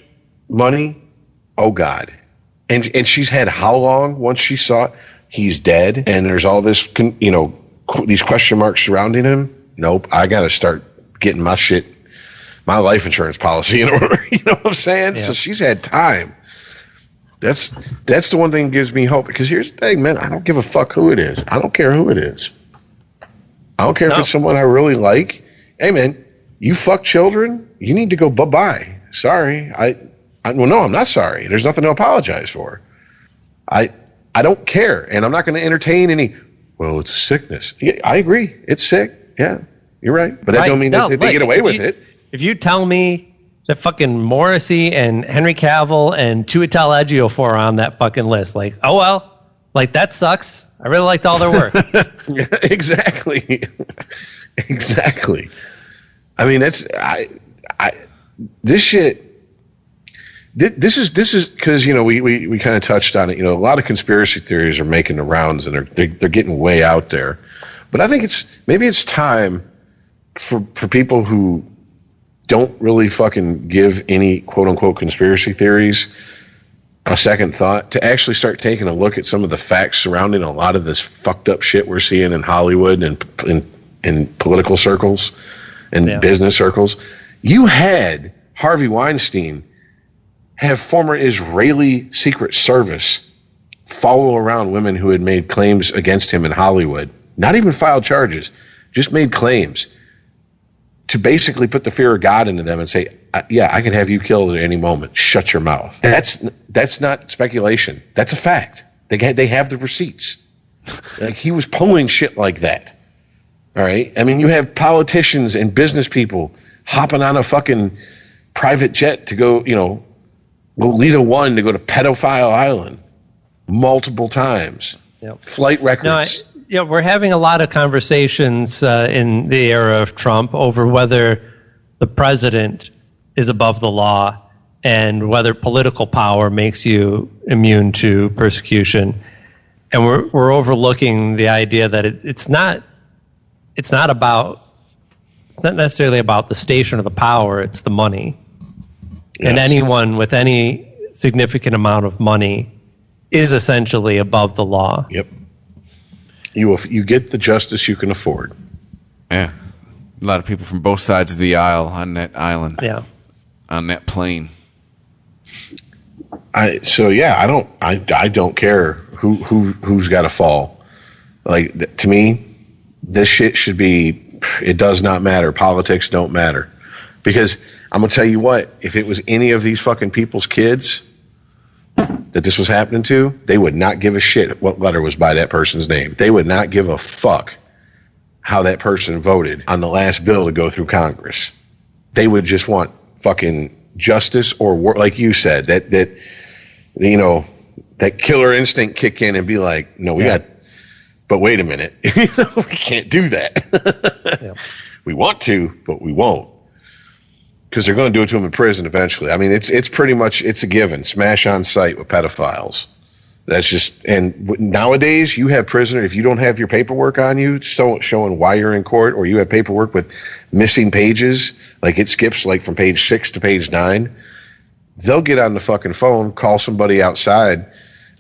money, oh God. And she's had how long once she saw he's dead and there's all this these question marks surrounding him? Nope, I got to start getting my life insurance policy in order. You know what I'm saying? Yeah. So she's had time. That's the one thing that gives me hope, because here's the thing, man. I don't give a fuck who it is. I don't care who it is. I don't care if it's someone I really like. Hey, man, you fuck children, you need to go bye-bye. Sorry. Well, no, I'm not sorry. There's nothing to apologize for. I don't care, and I'm not going to entertain any, well, it's a sickness. Yeah, I agree. It's sick. Yeah, you're right. But that don't mean that they get away with it. If you tell me that fucking Morrissey and Henry Cavill and Chiwetel Ejiofor are on that fucking list, like, oh well, like that sucks. I really liked all their work. Yeah, exactly. Exactly. I mean, this shit. This is because we kind of touched on it. A lot of conspiracy theories are making the rounds, and they're getting way out there. But I think it's time for people who don't really fucking give any quote unquote conspiracy theories a second thought to actually start taking a look at some of the facts surrounding a lot of this fucked up shit we're seeing in Hollywood and in political circles and business circles. You had Harvey Weinstein have former Israeli Secret Service follow around women who had made claims against him in Hollywood, not even filed charges, just made claims, to basically put the fear of God into them and say, yeah, I can have you killed at any moment. Shut your mouth. That's not speculation. That's a fact. They have the receipts. Like, he was pulling shit like that. All right? I mean, you have politicians and business people hopping on a fucking private jet to go, Lolita One to go to Pedophile Island multiple times. Yep. Flight records. We're having a lot of conversations in the era of Trump over whether the president is above the law and whether political power makes you immune to persecution. And we're overlooking the idea that it's not necessarily about the station of the power, it's the money. Yes. And anyone with any significant amount of money is essentially above the law. Yep. You get the justice you can afford. Yeah. A lot of people from both sides of the aisle on that island. Yeah. On that plane. I don't care who's got to fall. Like, to me, this shit should be, it does not matter. Politics don't matter. Because I'm going to tell you what, if it was any of these fucking people's kids that this was happening to, they would not give a shit what letter was by that person's name. They would not give a fuck how that person voted on the last bill to go through Congress. They would just want fucking justice or like you said, that killer instinct kick in and be like, no, but wait a minute, we can't do that. Yeah. We want to, but we won't. Because they're going to do it to him in prison eventually. I mean, it's pretty much, it's a given. Smash on sight with pedophiles. That's just, and nowadays you have prisoners, if you don't have your paperwork on you showing why you're in court, or you have paperwork with missing pages, like it skips like from page 6 to page 9, they'll get on the fucking phone, call somebody outside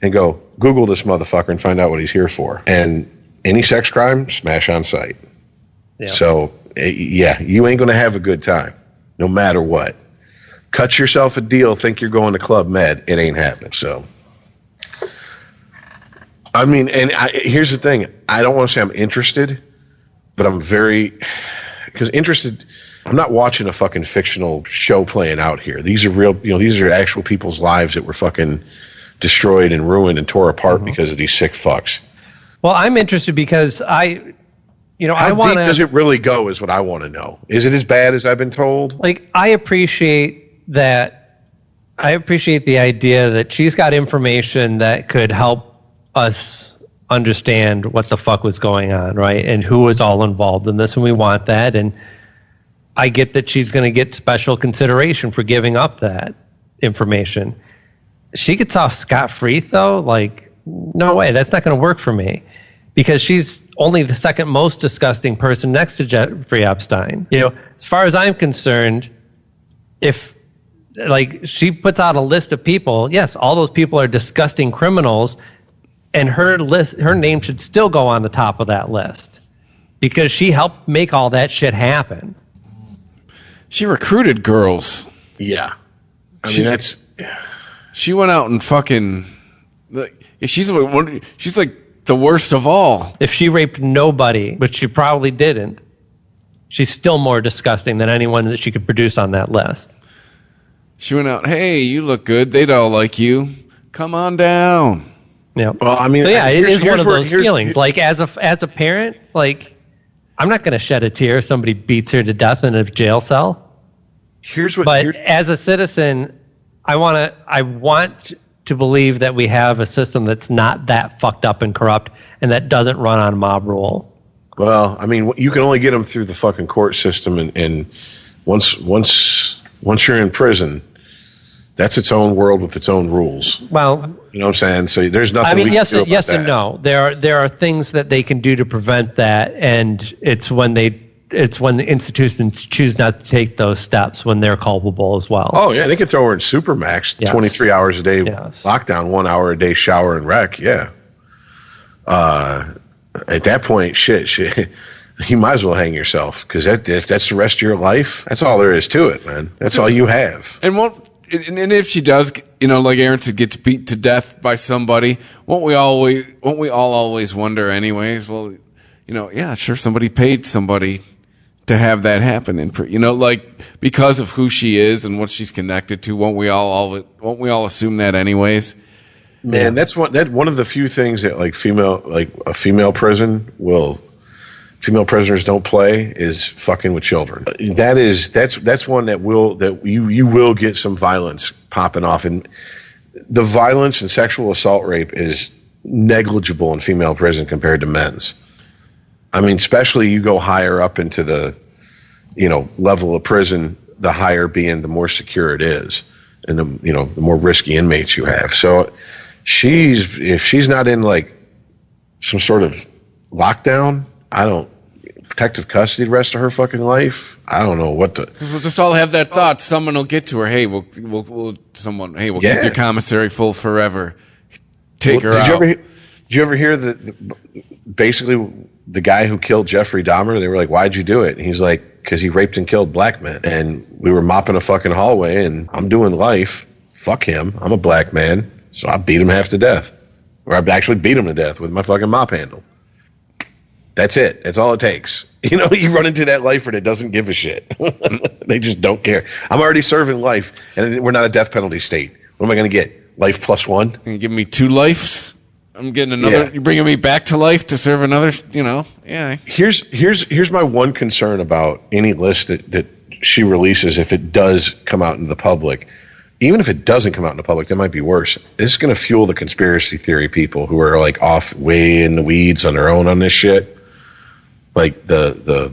and go, Google this motherfucker and find out what he's here for. And any sex crime, smash on sight. Yeah. So, you ain't going to have a good time. No matter what. Cut yourself a deal, think you're going to Club Med. It ain't happening. So, I mean, here's the thing. I don't want to say I'm interested, but I'm because interested, I'm not watching a fucking fictional show playing out here. These are real, these are actual people's lives that were fucking destroyed and ruined and tore apart because of these sick fucks. Well, I'm interested because how deep does it really go is what I want to know. Is it as bad as I've been told? Like, I appreciate that. I appreciate the idea that she's got information that could help us understand what the fuck was going on, right? And who was all involved in this, and we want that. And I get that she's going to get special consideration for giving up that information. she gets off scot-free, though, like, no way. That's not going to work for me. Because she's only the second most disgusting person next to Jeffrey Epstein. You know, as far as I'm concerned, if, like, she puts out a list of people, yes, all those people are disgusting criminals, and her name should still go on the top of that list. Because she helped make all that shit happen. She recruited girls. Yeah. I mean, that's... She went out and fucking... She's like the worst of all. If she raped nobody, which she probably didn't, she's still more disgusting than anyone that she could produce on that list. She went out, hey, you look good. They'd all like you. Come on down. Yeah. Well, I mean... So yeah, it is one of those feelings. Like, as a parent, like... I'm not going to shed a tear if somebody beats her to death in a jail cell. But as a citizen, I want to believe that we have a system that's not that fucked up and corrupt and that doesn't run on mob rule. Well, I mean, you can only get them through the fucking court system, and once you're in prison, that's its own world with its own rules. Well, you know what I'm saying? So there's nothing. I mean, we yes, can do about yes, that. and no. There are things that they can do to prevent that, and it's when the institutions choose not to take those steps when they're culpable as well. Oh yeah, they could throw her in Supermax, Yes. 23 hours a day, Yes. lockdown, 1 hour a day, shower and wreck. Yeah. At that point, shit, you might as well hang yourself, because if that's the rest of your life, that's all there is to it, man. That's all you have. And if she does, you know, like Aaron said, gets beat to death by somebody, won't we all always wonder anyways? Well, you know, yeah, sure, somebody paid somebody to have that happen, and you know, like, because of who she is and what she's connected to, won't we all assume that anyways? Man, that's one of the few things that female prisoners don't play is fucking with children. That's one that you will get some violence popping off, and the violence and sexual assault rape is negligible in female prison compared to men's. I mean, especially you go higher up into the, you know, level of prison, the higher being, the more secure it is, and the more risky inmates you have. So if she's not in like some sort of lockdown, protective custody the rest of her fucking life, I don't know what to. Because we'll just all have that thought. Someone will get to her. Hey, we'll keep your commissary full forever. Take her out. Did you ever hear basically the guy who killed Jeffrey Dahmer? They were like, "Why'd you do it?" And he's like, "Because he raped and killed black men, and we were mopping a fucking hallway, and I'm doing life. Fuck him. I'm a black man, so I beat him half to death, or I actually beat him to death with my fucking mop handle." That's it. That's all it takes. You know, you run into that lifer that doesn't give a shit. They just don't care. I'm already serving life, and we're not a death penalty state. What am I going to get? Life plus one? You're going to give me 2 lives? I'm getting another. Yeah. You're bringing me back to life to serve another, you know? Yeah. Here's my one concern about any list that she releases if it does come out into the public. Even if it doesn't come out in the public, that might be worse. This is going to fuel the conspiracy theory people who are like off way in the weeds on their own on this shit. Like the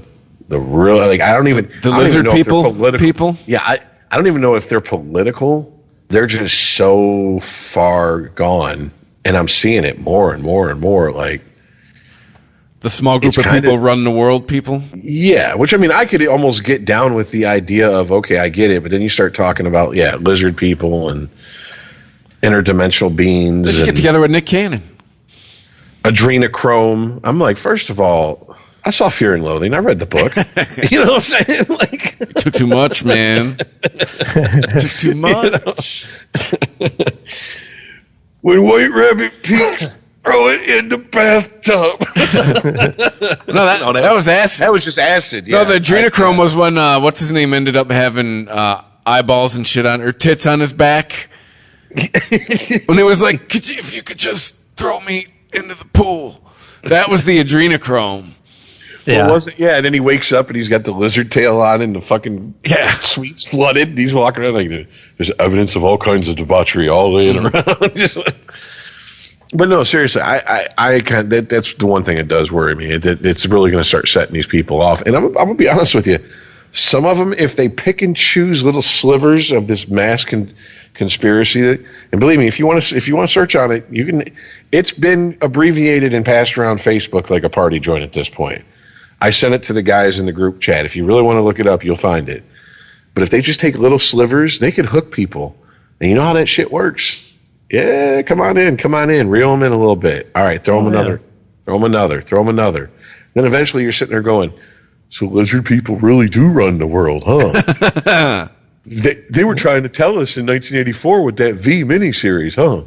real, like, I don't even lizard people. Yeah, I don't even know if they're political. They're just so far gone, and I'm seeing it more and more and more. Like the small group of people run the world, people. Yeah, which I mean, I could almost get down with the idea of, okay, I get it, but then you start talking about lizard people and interdimensional beings. Let's get together with Nick Cannon. Adrenochrome. I'm like, first of all, I saw Fear and Loathing. I read the book. You know what I'm saying? Like, took too much, man. Took too much. You know? When White Rabbit peeks, throw it in the bathtub. No, that was acid. That was just acid. Yeah. No, the adrenochrome was when what's his name ended up having eyeballs and shit on, or tits on his back. When it was like, if you could just throw me into the pool. That was the adrenochrome. Yeah. Was it? Yeah, and then he wakes up and he's got the lizard tail on and the fucking suite's flooded. And he's walking around like there's evidence of all kinds of debauchery all laying around. Just like, but no, seriously, I that's the one thing that does worry me. It's really going to start setting these people off. And I'm going to be honest with you. Some of them, if they pick and choose little slivers of this mass conspiracy, and believe me, if you want to search on it, you can. It's been abbreviated and passed around Facebook like a party joint at this point. I sent it to the guys in the group chat. If you really want to look it up, you'll find it. But if they just take little slivers, they could hook people. And you know how that shit works. Yeah, come on in, reel them in a little bit. All right, throw them another. Then eventually you're sitting there going, so lizard people really do run the world, huh? They were trying to tell us in 1984 with that V miniseries, huh?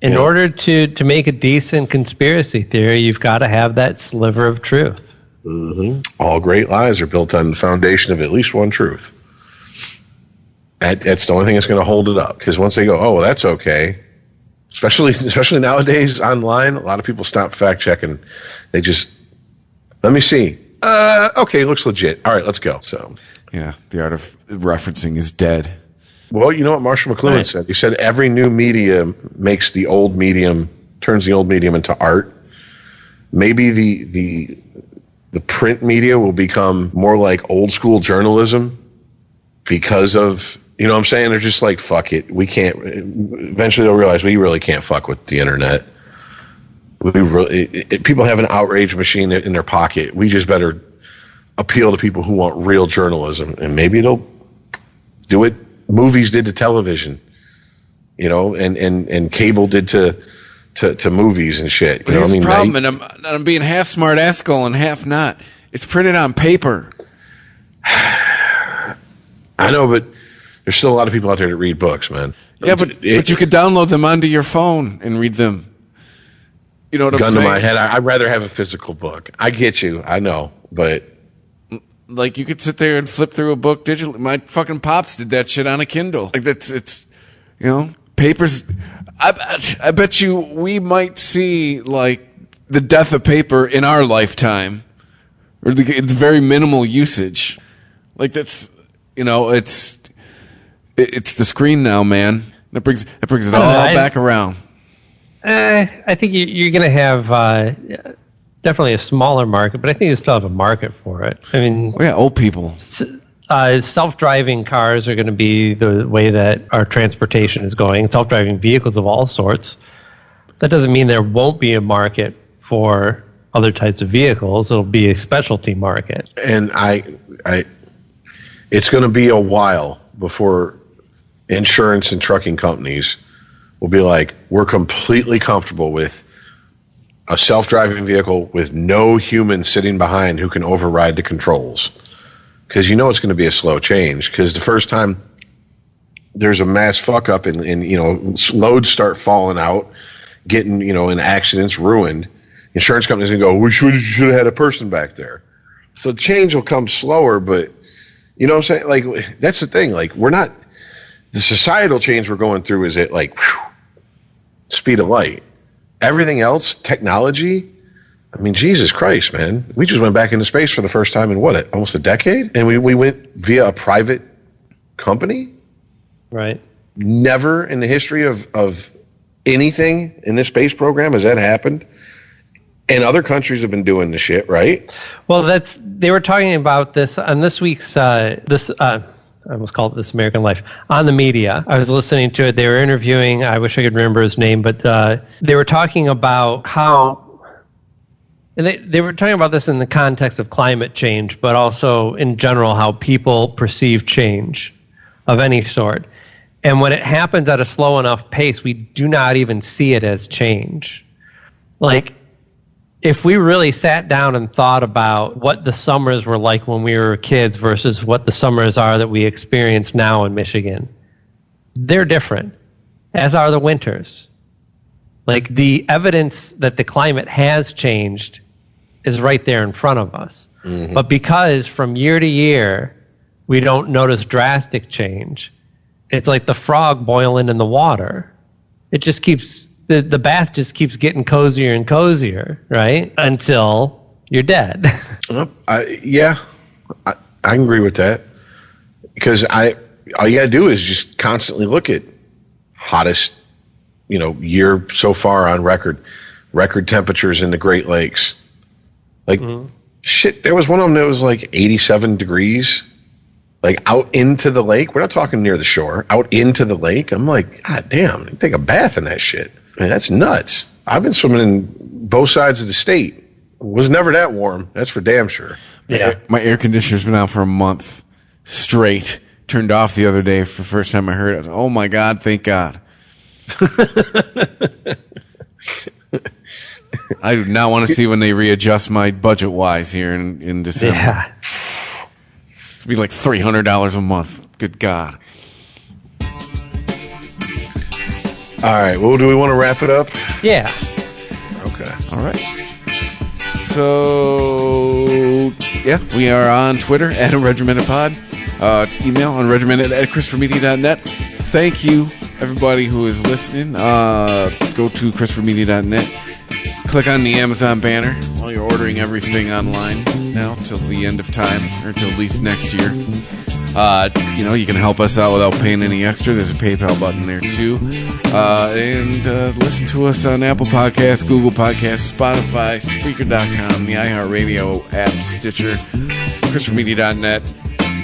In order to make a decent conspiracy theory, you've got to have that sliver of truth. Mm-hmm. All great lies are built on the foundation of at least one truth. That's the only thing that's going to hold it up. Because once they go, oh, well, that's okay. Especially nowadays online, a lot of people stop fact checking. They just, let me see. Okay, looks legit. All right, let's go. So, yeah, the art of referencing is dead. Well, you know what Marshall McLuhan said? He said every new medium turns the old medium into art. Maybe the print media will become more like old school journalism because of, you know what I'm saying? They're just like, fuck it. We can't, eventually they'll realize we really can't fuck with the internet. People have an outrage machine in their pocket. We just better appeal to people who want real journalism, and maybe it'll do it. Movies did to television, you know, and cable did to movies and shit. You know what I mean? Problem, and I'm being half smart ass-skull and half not. It's printed on paper. I know, but there's still a lot of people out there that read books, man. Yeah, but you could download them onto your phone and read them. You know what I'm saying? Gun to my head, I'd rather have a physical book. I get you, I know, but like you could sit there and flip through a book digitally. My fucking pops did that shit on a Kindle. Like it's you know, papers. I bet you we might see like the death of paper in our lifetime, or the very minimal usage. Like that's, you know, it's the screen now, man. That brings it all back around. I think you're going to have definitely a smaller market, but I think you still have a market for it. I mean, old people. Self-driving cars are going to be the way that our transportation is going. Self-driving vehicles of all sorts. That doesn't mean there won't be a market for other types of vehicles. It'll be a specialty market. And it's going to be a while before insurance and trucking companies will be like, we're completely comfortable with a self-driving vehicle with no human sitting behind who can override the controls. Because you know it's going to be a slow change. Because the first time there's a mass fuck up and you know, loads start falling out, getting, you know, in accidents, ruined, insurance companies are going to go, we should have had a person back there. So change will come slower, but you know what I'm saying? Like, that's the thing. Like, we're not, the societal change we're going through is at like speed of light. Everything else, technology, I mean, Jesus Christ, man. We just went back into space for the first time in almost a decade? And we went via a private company? Right. Never in the history of anything in this space program has that happened. And other countries have been doing the shit, right? Well, they were talking about this on this week's I almost called it This American Life, on the media. I was listening to it. They were interviewing, I wish I could remember his name, but they were talking about how, and they were talking about this in the context of climate change, but also in general how people perceive change of any sort. And when it happens at a slow enough pace, we do not even see it as change. Like, if we really sat down and thought about what the summers were like when we were kids versus what the summers are that we experience now in Michigan, they're different, as are the winters. Like, the evidence that the climate has changed is right there in front of us. Mm-hmm. But because from year to year, we don't notice drastic change, it's like the frog boiling in the water. It just keeps... The bath just keeps getting cozier and cozier, right? Until you're dead. I agree with that. Because all you got to do is just constantly look at hottest, you know, year so far on record temperatures in the Great Lakes. Like, Shit, there was one of them that was like 87 degrees, like out into the lake. We're not talking near the shore, out into the lake. I'm like, God damn, you take a bath in that shit. Man, that's nuts. I've been swimming in both sides of the state. It was never that warm. That's for damn sure. Yeah. My air conditioner's been out for a month straight. Turned off the other day for the first time I heard it. I was, oh my God, thank God. I do not want to see when they readjust my budget-wise here in December. Yeah. It'd be like $300 a month. Good God. All right, well, do we want to wrap it up? Yeah. Okay. All right. So, yeah, we are on Twitter at @RegimentedPod. Email on regimented@ChristopherMedia.net. Thank you, everybody who is listening. Go to ChristopherMedia.net. Click on the Amazon banner while you're ordering everything online now till the end of time, or till at least next year. You can help us out without paying any extra. There's a PayPal button there too. And listen to us on Apple Podcasts, Google Podcasts, Spotify, Spreaker.com, the iHeartRadio app, Stitcher, ChristopherMedia.net,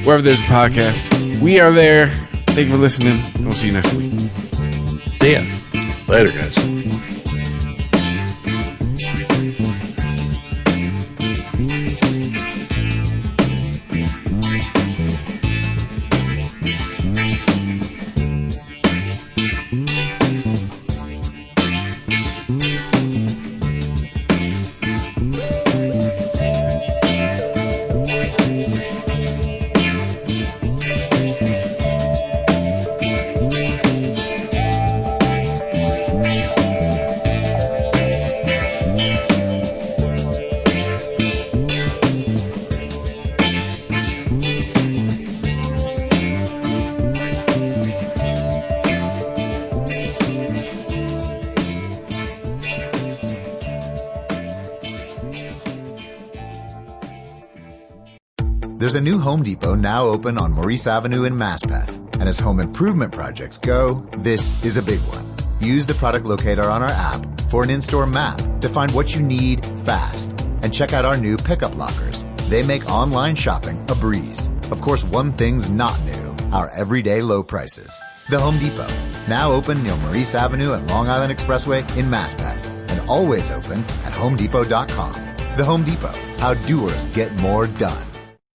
wherever there's a podcast. We are there. Thank you for listening. We'll see you next week. See ya. Later, guys. There's a new Home Depot now open on Maurice Avenue in Masspeth. And as home improvement projects go, this is a big one. Use the product locator on our app for an in-store map to find what you need fast. And check out our new pickup lockers. They make online shopping a breeze. Of course, one thing's not new, our everyday low prices. The Home Depot, now open near Maurice Avenue and Long Island Expressway in Masspeth. And always open at HomeDepot.com. The Home Depot, how doers get more done.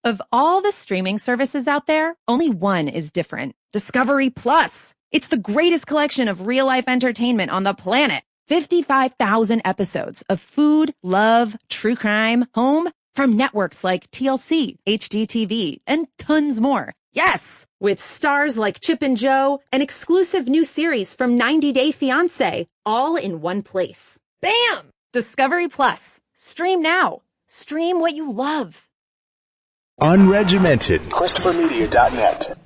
Of all the streaming services out there, only one is different. Discovery Plus. It's the greatest collection of real-life entertainment on the planet. 55,000 episodes of food, love, true crime, home, from networks like TLC, HGTV, and tons more. Yes! With stars like Chip and Jo, an exclusive new series from 90 Day Fiancé, all in one place. Bam! Discovery Plus. Stream now. Stream what you love. Unregimented. ChristopherMedia.net.